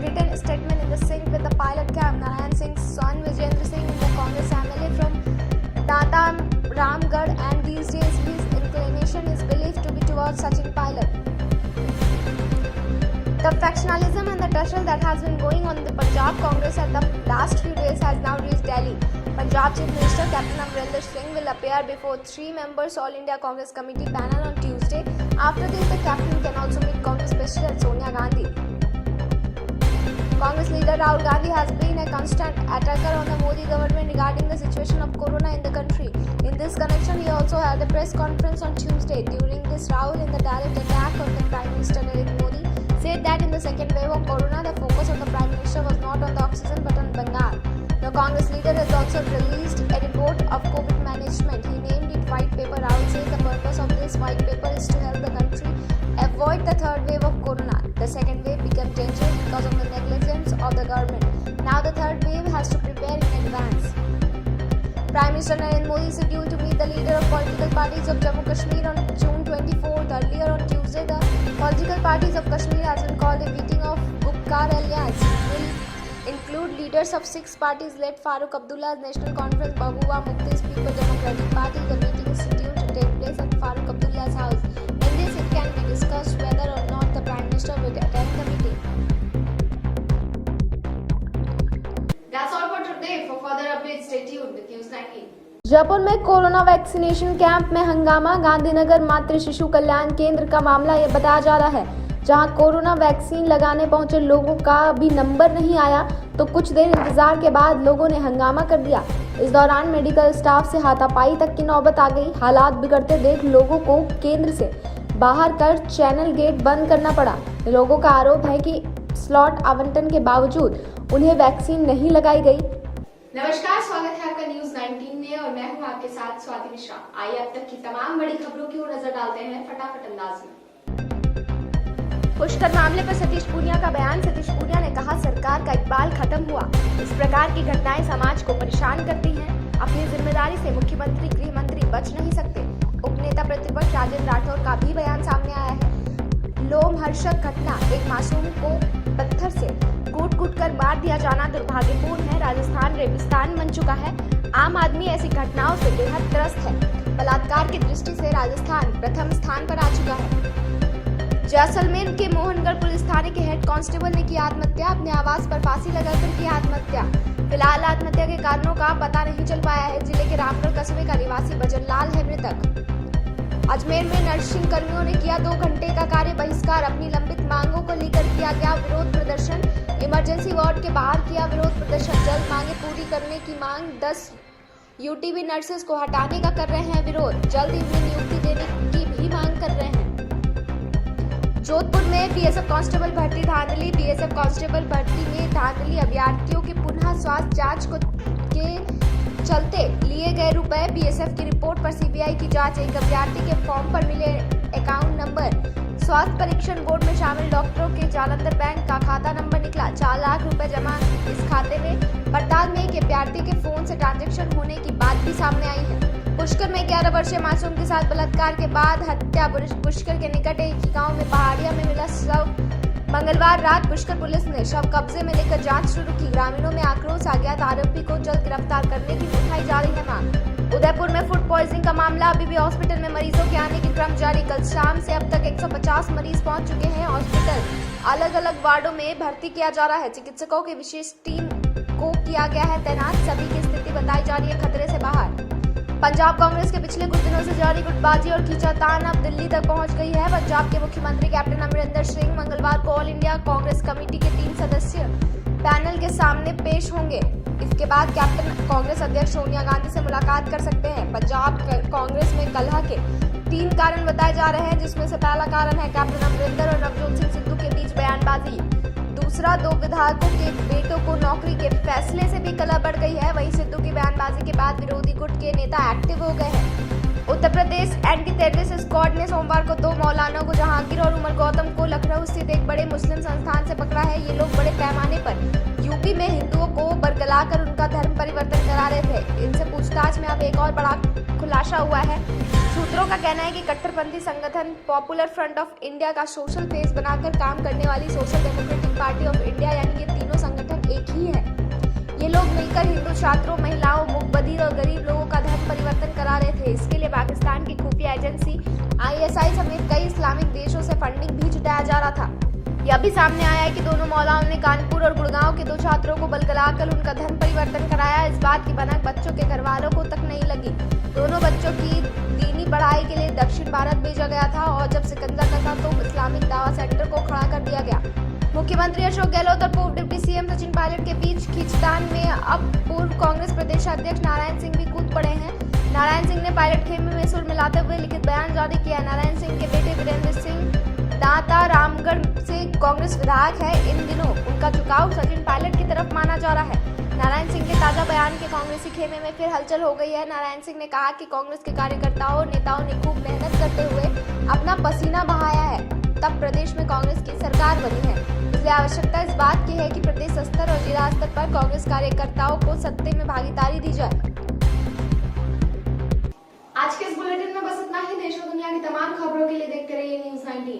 written statement in the sync with the pilot camp. Narayan Singh's son Vijendra Singh, the Congress MLA from Tata Ramgarh, and these days his inclination is believed to be towards Sachin Pilot. The factionalism and the tussle that has been going on in the Punjab Congress at the last few days has now reached Delhi. Punjab Chief Minister Captain Amrinder Singh will appear before 3 members All India Congress Committee panel on Tuesday. After this, the captain can also meet Congress President Sonia Gandhi. Congress leader Rahul Gandhi has been a constant attacker on the Modi government regarding the situation of corona in the country. In this connection, he also held a press conference on Tuesday. During this, Rahul, in the direct attack on the Prime Minister Narendra Modi, said that in the second wave of corona, the focus of the Prime Minister was not on the oxygen but on Bengal. The Congress leader has also released a report of COVID management. He named it White Paper. Rahul says the purpose of this White Paper is to help the country avoid the third wave of corona. The second wave became dangerous because of the negligence of the government. Now the third wave has to prepare in advance. Prime Minister Narendra Modi is due to meet the leader of political parties of Jammu Kashmir on June 24th. Earlier on Tuesday, the political parties of Kashmir has been called a meeting of Gupkar Alliance. Will include leaders of 6 parties led Farooq Abdullah's National Conference, Bahuwa Mufti's People Democratic Party. The meeting is scheduled to take place at Farooq Abdullah's house. In this, it can be discussed whether or not the Prime Minister will attend the meeting. Stay tuned with News 19. Jaipur में corona vaccination camp में हंगामा। गांधीनगर मातृ शिशु कल्याण केंद्र का मामला ये बताया जा रहा है, जहां कोरोना वैक्सीन लगाने पहुंचे लोगों का भी नंबर नहीं आया तो कुछ देर इंतजार के बाद लोगों ने हंगामा कर दिया। इस दौरान मेडिकल स्टाफ से हाथापाई तक की नौबत आ गई। हालात बिगड़ते देख लोगों को केंद्र से बाहर कर चैनल गेट बंद करना पड़ा। लोगों का आरोप है कि स्लॉट आवंटन के बावजूद उन्हें वैक्सीन नहीं लगाई गई। नमस्कार, स्वागत है आपका न्यूज 19 में और मैं हूं आपके साथ स्वाति मिश्रा। आइए अब तक की तमाम बड़ी खबरों की ओर नजर डालते हैं फटाफट अंदाज में। पुष्कर मामले पर सतीश पूनिया का बयान। सतीश पूनिया ने कहा, सरकार का इकबाल खत्म हुआ। इस प्रकार की घटनाएं समाज को परेशान करती हैं। अपनी जिम्मेदारी से मुख्यमंत्री गृह मंत्री बच नहीं सकते। उपनेता प्रतिपक्ष राजेंद्र राठौर का भी बयान सामने आया है। लोमहर्षक घटना, एक मासूम को पत्थर से कूट कर मार दिया जाना दुर्भाग्यपूर्ण है। राजस्थान रेगिस्तान बन चुका है। आम आदमी ऐसी घटनाओं से बेहद त्रस्त है। बलात्कार की दृष्टि से राजस्थान प्रथम स्थान पर आ चुका है। जैसलमेर के मोहनगढ़ पुलिस थाने के हेड कांस्टेबल ने की आत्महत्या। अपने आवास पर फांसी लगाकर की आत्महत्या। फिलहाल आत्महत्या के कारणों का पता नहीं चल पाया है। जिले के रामगढ़ कस्बे का निवासी भजन लाल है मृतक। अजमेर में नर्सिंग कर्मियों ने किया 2 घंटे का कार्य बहिष्कार। अपनी लंबित मांगों को लेकर किया गया विरोध प्रदर्शन। इमरजेंसी वार्ड के बाहर किया विरोध प्रदर्शन। जल्द मांगे पूरी करने की मांग। 10 यूटीबी नर्सेस को हटाने का कर रहे हैं विरोध। जल्द इन्हें नियुक्ति देने की भी मांग कर रहे हैं। जोधपुर में बीएसएफ कांस्टेबल भर्ती धांधली। बीएसएफ कांस्टेबल भर्ती में धांधली। अभ्यर्थियों की पुनः स्वास्थ्य जांच के चलते लिए गए रुपए। बीएसएफ की रिपोर्ट पर सीबीआई की जांच। एक अभ्यर्थी के फॉर्म पर मिले अकाउंट नंबर। स्वास्थ्य परीक्षण बोर्ड में शामिल डॉक्टरों के जालंधर बैंक का खाता नंबर निकला। 4 लाख रुपए जमा इस खाते में। पड़ताल में एक अभ्यर्थी के फोन से ट्रांजैक्शन होने की बात भी सामने आई है। पुष्कर में 11 वर्षीय मासूम के साथ बलात्कार के बाद हत्या। पुष्कर के निकट एक ही गाँव में पहाड़िया में मिला शव। मंगलवार रात पुष्कर पुलिस ने शव कब्जे में लेकर जांच शुरू की। ग्रामीणों में आक्रोश। अज्ञात आरोपी को जल्द गिरफ्तार करने की उठाई जा रही है मांग। उदयपुर में फूड पॉइजनिंग का मामला। अभी भी हॉस्पिटल में मरीजों के आने की क्रम जारी। कल शाम से अब तक 150 मरीज पहुंच चुके हैं। हॉस्पिटल अलग अलग वार्डों में भर्ती किया जा रहा है। चिकित्सकों की विशेष टीम को किया गया है तैनात। सभी की स्थिति बताई जा रही है खतरे से बाहर। पंजाब कांग्रेस के पिछले कुछ दिनों से जारी गुटबाजी और खींचातान अब दिल्ली तक पहुंच गई है। पंजाब के मुख्यमंत्री कैप्टन अमरिंदर सिंह मंगलवार को ऑल इंडिया कांग्रेस कमेटी के 3 सदस्यीय पैनल के सामने पेश होंगे। इसके बाद कैप्टन कांग्रेस अध्यक्ष सोनिया गांधी से मुलाकात कर सकते हैं। पंजाब कांग्रेस में कलह के 3 कारण बताए जा रहे हैं, जिसमें से पहला कारण है कैप्टन अमरिंदर और नवजोत सिंह सिद्धू के बीच बयानबाजी। दूसरा, 2 विधायकों के बेटों को नौकरी के फैसले से भी कलह बढ़ गई है। वहीं सिद्धू की बयानबाजी के बाद विरोधी गुट के नेता एक्टिव हो गए हैं। Uttar Pradesh anti terrorist squad ने सोमवार को 2 मौलानाओं को जहांगीर और उमर गौतम को लखनऊ स्थित एक बड़े मुस्लिम संस्थान से पकड़ा है। ये लोग बड़े पैमाने पर यूपी में हिंदुओं को बरगलाकर उनका धर्म परिवर्तन करा रहे थे। इनसे पूछताछ में अब एक और बड़ा खुलासा हुआ है। सूत्रों का कहना है कि कट्टरपंथी संगठन पॉपुलर फ्रंट ऑफ इंडिया का सोशल फेस बनाकर काम करने वाली social democratic party of India यानी ये तीनों संगठन एक ही है। ये लोग मिलकर हिंदू छात्रों, महिलाओं, मूकबधिर और गरीब लोगों का धर्म परिवर्तन करा रहे थे। इसके लिए पाकिस्तान की खुफिया एजेंसी ISI समेत कई इस्लामिक देशों से फंडिंग भी जुटाया जा रहा था। यह भी सामने आया है कि दोनों मौलाओं ने कानपुर और गुड़गांव के 2 छात्रों को बलगलाकर उनका धर्म परिवर्तन कराया। इस बात की भनक बच्चों के घर वालों को तक नहीं लगी। दोनों बच्चों की दीनी पढ़ाई के लिए दक्षिण भारत भेजा गया था और जब सिकंदर कसा तो इस्लामिक दावा सेंटर को खड़ा कर दिया गया। मुख्यमंत्री अशोक गहलोत और पूर्व डिप्टी सीएम सचिन पायलट के बीच खींचतान में अब पूर्व कांग्रेस प्रदेश अध्यक्ष नारायण सिंह भी कूद पड़े हैं। नारायण सिंह ने पायलट खेमे में सुर मिलाते हुए लिखित बयान जारी किया। नारायण सिंह के बेटे वीरेंद्र सिंह दाता रामगढ़ से कांग्रेस विधायक है। इन दिनों उनका झुकाव सचिन पायलट की तरफ माना जा रहा है। नारायण सिंह के ताजा बयान के कांग्रेसी खेमे में फिर हलचल हो गई है। नारायण सिंह ने कहा कि कांग्रेस के कार्यकर्ताओं और नेताओं ने खूब मेहनत करते हुए अपना पसीना बहाया है, तब प्रदेश में कांग्रेस की सरकार बनी है। इसलिए आवश्यकता इस बात की है कि प्रदेश स्तर और जिला स्तर पर कांग्रेस कार्यकर्ताओं को सत्ते में भागीदारी दी जाए। आज के इस बुलेटिन में बस इतना ही। देश और दुनिया की तमाम खबरों के लिए देखते रहिए न्यूज 19।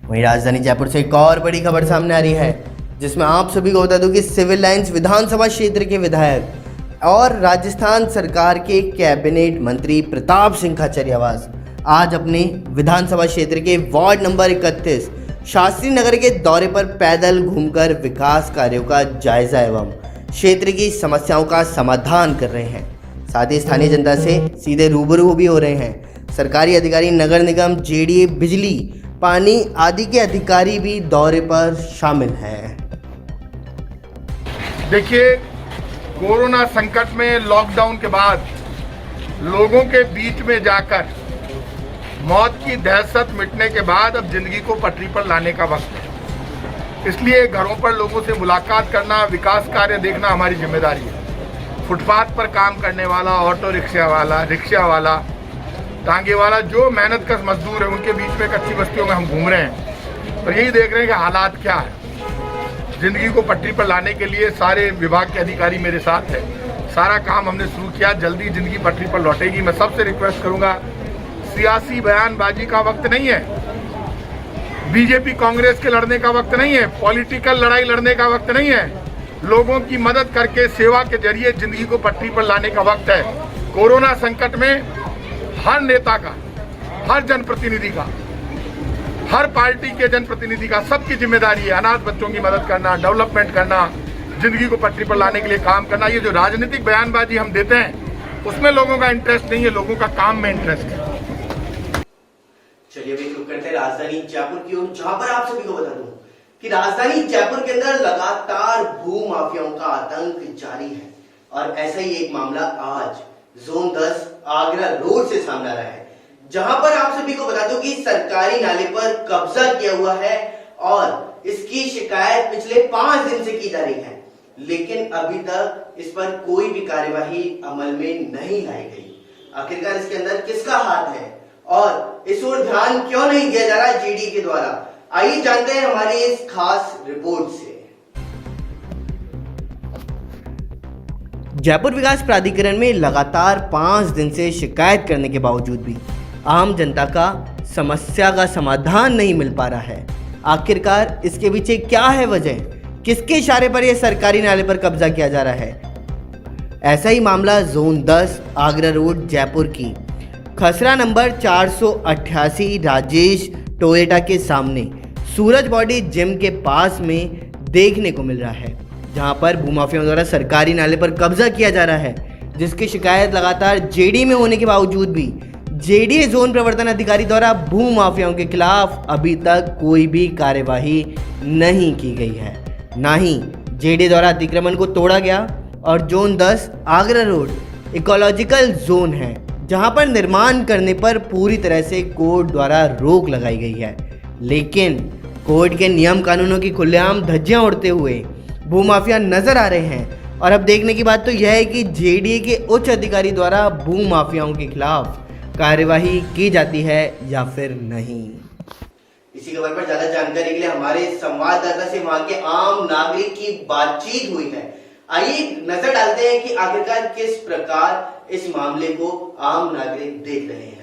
वहीं राजधानी जयपुर से एक और बड़ी खबर सामने आ रही है, जिसमें आप सभी को बता दूं कि सिविल लाइंस विधानसभा क्षेत्र के विधायक और राजस्थान सरकार के कैबिनेट मंत्री प्रताप सिंह खाचरियावास आज अपने विधानसभा क्षेत्र के वार्ड नंबर 31 शास्त्री नगर के दौरे पर पैदल घूमकर विकास कार्यों का जायजा एवं क्षेत्र की समस्याओं का समाधान कर रहे हैं। साथ ही स्थानीय जनता से सीधे रूबरू भी हो रहे हैं। सरकारी अधिकारी, नगर निगम, जेडीए, बिजली, पानी आदि के अधिकारी भी दौरे पर शामिल हैं। देखिए, कोरोना संकट में लॉकडाउन के बाद लोगों के बीच में जाकर मौत की दहशत मिटने के बाद अब जिंदगी को पटरी पर लाने का वक्त है। इसलिए घरों पर लोगों से मुलाकात करना, विकास कार्य देखना हमारी जिम्मेदारी है। फुटपाथ पर काम करने वाला, ऑटो रिक्शा वाला, टांगे वाला, जो मेहनतकश मजदूर है, उनके बीच में कच्ची बस्तियों में हम घूम रहे हैं और यही देख रहे हैं कि हालात क्या है। जिंदगी को पटरी पर लाने के लिए सारे विभाग के अधिकारी मेरे साथ हैं। सारा काम हमने शुरू किया, जल्दी जिंदगी पटरी पर लौटेगी। मैं सबसे रिक्वेस्ट करूंगा, सियासी बयानबाजी का वक्त नहीं है, बीजेपी कांग्रेस के लड़ने का वक्त नहीं है, पॉलिटिकल लड़ाई लड़ने का वक्त नहीं है। लोगों की मदद करके सेवा के जरिए जिंदगी को पटरी पर लाने का वक्त है। कोरोना संकट में हर नेता का, हर जनप्रतिनिधि का, हर पार्टी के जनप्रतिनिधि का, सबकी जिम्मेदारी है अनाथ बच्चों की मदद करना, डेवलपमेंट करना, जिंदगी को पटरी पर लाने के लिए काम करना। ये जो राजनीतिक बयानबाजी हम देते हैं उसमें लोगों का इंटरेस्ट नहीं है, लोगों का काम में इंटरेस्ट है। चलिए अभी रुक करते हैं राजधानी जयपुर की ओर, जहां पर आप सभी को बता दूं कि राजधानी जयपुर के अंदर लगातार भू माफियाओं का आतंक जारी है और ऐसा ही एक मामला आज जोन 10 आगरा रोड से सामने आ रहा है, जहां पर आप सभी को बता दूं कि सरकारी नाले पर कब्जा किया हुआ है और इसकी शिकायत पिछले 5 दिन से की जा रही है, लेकिन अभी तक इस पर कोई भी कार्यवाही अमल में नहीं लाई गई। आखिरकार इसके अंदर किसका हाथ है और इस ओर ध्यान क्यों नहीं दिया जा रहा जेडीए के द्वारा? आइए जानते हैं हमारी इस खास रिपोर्ट से। जयपुर विकास प्राधिकरण में लगातार 5 दिन से शिकायत करने के बावजूद भी आम जनता का समस्या का समाधान नहीं मिल पा रहा है। आखिरकार इसके पीछे क्या है वजह? किसके इशारे पर यह सरकारी नाले पर कब्जा किया जा रहा है? ऐसा ही मामला जोन 10 आगरा रोड जयपुर की खसरा नंबर 488 राजेश टोयोटा के सामने सूरज बॉडी जिम के पास में देखने को मिल रहा है, जहां पर भूमाफियाओं द्वारा सरकारी नाले पर कब्जा किया जा रहा है, जिसकी शिकायत लगातार जेडीए में होने के बावजूद भी जेडीए जोन प्रवर्तन अधिकारी द्वारा भू माफियाओं के खिलाफ अभी तक कोई भी कार्यवाही नहीं की गई है। ना ही जेडीए द्वारा अतिक्रमण को तोड़ा गया और zone 10 Agra road ecological zone है, जहां पर निर्माण करने पर पूरी तरह से कोर्ट द्वारा रोक लगाई गई है, लेकिन कोर्ट के नियम कानूनों की खुलेआम धज्जियां उड़ते हुए भूमाफिया नजर आ रहे हैं। और अब देखने की बात तो यह है कि जेडीए के उच्च अधिकारी द्वारा भू माफियाओं के खिलाफ कार्यवाही की जाती है या फिर नहीं। इसी खबर पर ज्यादा जानकारी के लिए हमारे संवाददाता से वहां के आम नागरिक की बातचीत हुई है। आइए नजर डालते हैं कि आखिरकार किस प्रकार इस मामले को आम नागरिक देख रहे हैं।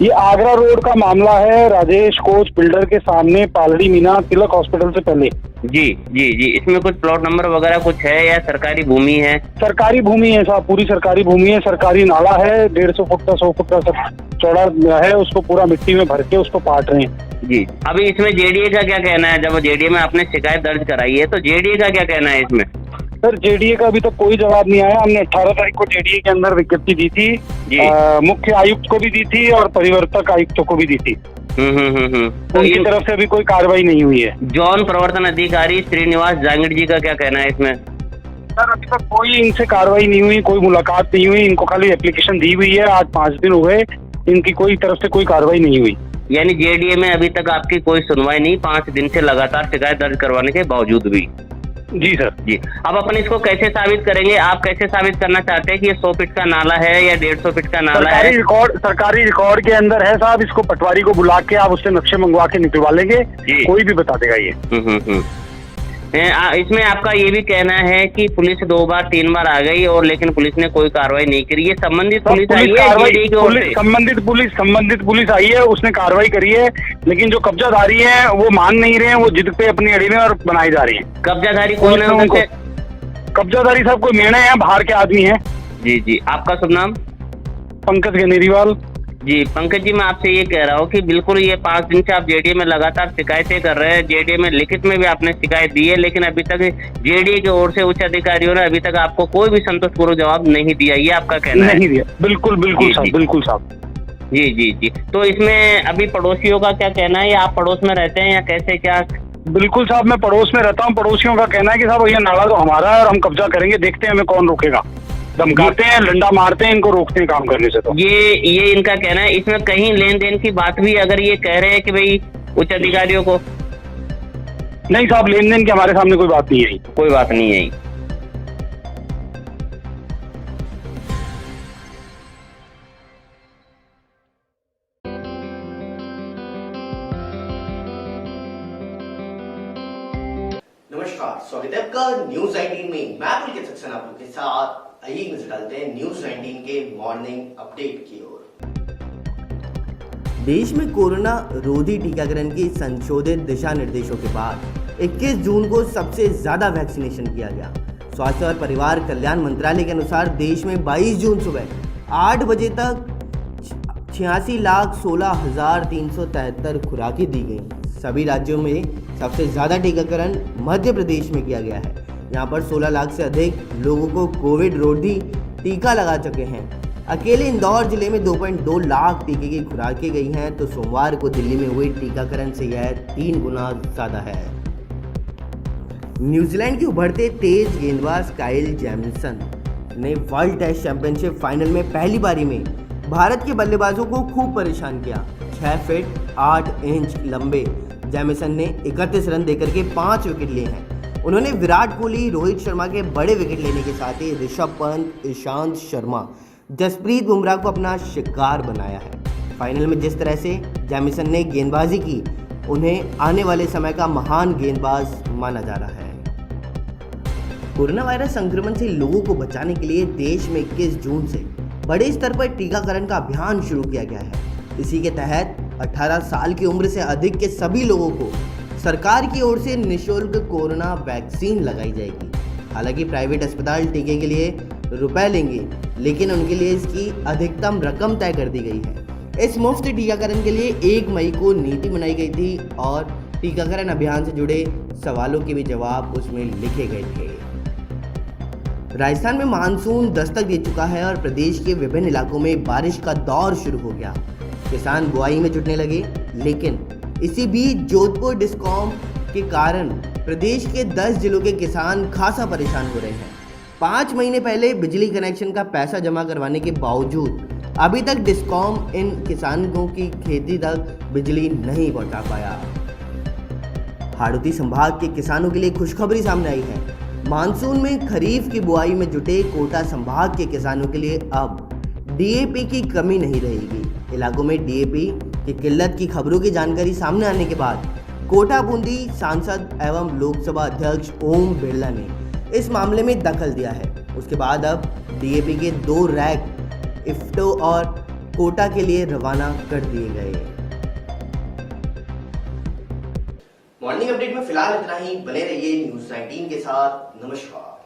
ये आगरा रोड का मामला है, राजेश कोच बिल्डर के सामने, पालड़ी मीना, तिलक हॉस्पिटल से पहले। जी जी जी, इसमें कुछ प्लॉट नंबर वगैरह कुछ है या सरकारी भूमि है? सरकारी भूमि है साहब, पूरी सरकारी भूमि है। सरकारी नाला है, 150 फुट का 100 फुट का सब चौड़ा है, उसको पूरा मिट्टी में भर के उसको पाट रहे हैं। जी, अभी इसमें जेडीए का क्या कहना है? जब जेडीए में आपने शिकायत दर्ज कराई है तो जेडीए का क्या कहना है इसमें? सर जेडीए का अभी तक कोई जवाब नहीं आया। हमने 18 तारीख को जेडीए के अंदर विज्ञप्ति दी थी, मुख्य आयुक्त को भी दी थी और परिवर्तक आयुक्तों को भी दी थी। उनकी तरफ से अभी कोई कार्रवाई नहीं हुई है। जॉन प्रवर्तन अधिकारी श्रीनिवास जांगड़ जी का क्या कहना है इसमें? सर अभी तक कोई इनसे कार्रवाई नहीं हुई, कोई मुलाकात नहीं हुई, इनको खाली एप्लीकेशन दी हुई है। आज 5 दिन हो गए, इनकी कोई तरफ से कोई कार्रवाई नहीं हुई। यानी जेडीए में अभी तक आपकी कोई सुनवाई नहीं, 5 दिन से लगातार शिकायत दर्ज करवाने के बावजूद भी? जी सर जी। अब अपन इसको कैसे साबित करेंगे? आप कैसे साबित करना चाहते हैं कि ये 100 फीट का नाला है या 150 फीट का नाला है? सरकारी रिकॉर्ड के अंदर है साहब। इसको पटवारी को बुला के आप उससे नक्शे मंगवा के निकलवा लेंगे, कोई भी बता देगा ये। इसमें आपका ये भी कहना है कि पुलिस 2 बार 3 बार आ गई और लेकिन पुलिस ने कोई कार्रवाई नहीं करी। ये संबंधित पुलिस आई है? संबंधित पुलिस आई है, उसने कार्रवाई करी है, लेकिन जो कब्जाधारी है वो मान नहीं रहे हैं, वो जिद पे अपनी अड़ी में और बनाई जा रही है। कब्जाधारी कौन है उनसे? कब्जाधारी साहब कोई निर्णय है, बाहर के आदमी है। जी जी, आपका शुभ नाम? पंकज गनेरीवाल। जी पंकज जी, मैं आपसे ये कह रहा हूँ कि बिल्कुल ये 5 दिन से आप जेडीए में लगातार शिकायतें कर रहे हैं। जेडीए में लिखित में भी आपने शिकायत दी है, लेकिन अभी तक जेडीए की ओर से उच्च अधिकारियों ने अभी तक आपको कोई भी संतोषपूर्वक जवाब नहीं दिया, ये आपका कहना है? नहीं दिया, बिल्कुल बिल्कुल साहब, बिल्कुल साहब। जी जी जी। तो इसमें अभी पड़ोसियों का क्या कहना है, या आप पड़ोस में रहते हैं या कैसे क्या? बिल्कुल साहब, मैं पड़ोस में रहता हूँ। पड़ोसियों का कहना है कि साहब ये नाला तो हमारा है और हम कब्जा करेंगे, देखते हैं हमें कौन रोकेगा। धमकाते हैं, डंडा मारते हैं, इनको रोकते हैं काम करने से। तो ये इनका कहना है। इसमें कहीं लेन देन की बात भी अगर ये कह रहे हैं कि भाई उच्च अधिकारियों को? नहीं साहब, लेन देन की हमारे सामने कोई बात नहीं है। कोई बात नहीं है। नमस्कार, स्वागत है आपका न्यूज 19 में। मैं पुलकित सक्सेना आप लोग के साथ। आइए नजर डालते हैं न्यूज 19 के मॉर्निंग अपडेट की ओर। देश में कोरोना रोधी टीकाकरण की संशोधित दिशा निर्देशों के बाद 21 जून को सबसे ज्यादा वैक्सीनेशन किया गया। स्वास्थ्य और परिवार कल्याण मंत्रालय के अनुसार देश में 22 जून सुबह 8 बजे तक 86,16,373 खुराकें दी गई। सभी राज्यों में सबसे ज़्यादा टीकाकरण मध्य प्रदेश में किया गया है। यहाँ पर 16 लाख से अधिक लोगों को कोविड रोधी टीका लगा चुके हैं। अकेले इंदौर जिले में 2.2 लाख टीके की खुराकें गई हैं, तो सोमवार को दिल्ली में हुए टीकाकरण से यह 3 गुना ज़्यादा है। न्यूजीलैंड के उभरते तेज गेंदबाज काइल जैमिसन ने वर्ल्ड टेस्ट चैंपियनशिप फाइनल में पहली पारी में भारत के बल्लेबाजों को खूब परेशान किया। 6 फीट 8 इंच लंबे जैमिसन ने 31 रन देकर के 5 विकेट लिए हैं। उन्होंने विराट कोहली, रोहित शर्मा के बड़े विकेट लेने के साथ ही ऋषभ पंत, ईशांत शर्मा, जसप्रीत बुमराह को अपना शिकार बनाया है। फाइनल में जिस तरह से जैमिसन ने गेंदबाजी की, उन्हें आने वाले समय का महान गेंदबाज माना जा रहा है। कोरोना वायरस संक्रमण से लोगों को बचाने के लिए देश में 21 जून से बड़े स्तर पर टीकाकरण का अभियान शुरू किया गया है। इसी के तहत 18 साल की उम्र से अधिक के सभी लोगों को सरकार की ओर से निःशुल्क कोरोना वैक्सीन लगाई जाएगी। हालांकि प्राइवेट अस्पताल टीके के लिए रुपए लेंगे, लेकिन उनके लिए इसकी अधिकतम रकम तय कर दी गई है। इस मुफ्त टीकाकरण के लिए 1 मई को नीति बनाई गई थी और टीकाकरण अभियान से जुड़े सवालों के भी जवाब उसमें लिखे गए थे। राजस्थान में मानसून दस्तक दे चुका है और प्रदेश के विभिन्न इलाकों में बारिश का दौर शुरू हो गया। किसान बुआई में जुटने लगे, लेकिन इसी बीच जोधपुर डिस्कॉम के कारण प्रदेश के 10 जिलों के किसान खासा परेशान हो रहे हैं। 5 महीने पहले बिजली कनेक्शन का पैसा जमा करवाने के बावजूद अभी तक डिस्कॉम इन किसानों की खेती तक बिजली नहीं पहुंचा पाया। हाड़ौती संभाग के किसानों के लिए खुशखबरी सामने आई है। मानसून में खरीफ की बुआई में जुटे कोटा संभाग के किसानों के लिए अब डीएपी की कमी नहीं रहेगी। इलाकों में डीएपी की किल्लत की खबरों की जानकारी सामने आने के बाद कोटा बूंदी सांसद एवं लोकसभा अध्यक्ष ओम बिरला ने इस मामले में दखल दिया है। उसके बाद अब डीएपी के 2 रैक इफ्टो और कोटा के लिए रवाना कर दिए गए। मॉर्निंग अपडेट में फिलहाल इतना ही। बने रहिए न्यूज 19 के साथ। नमस्कार।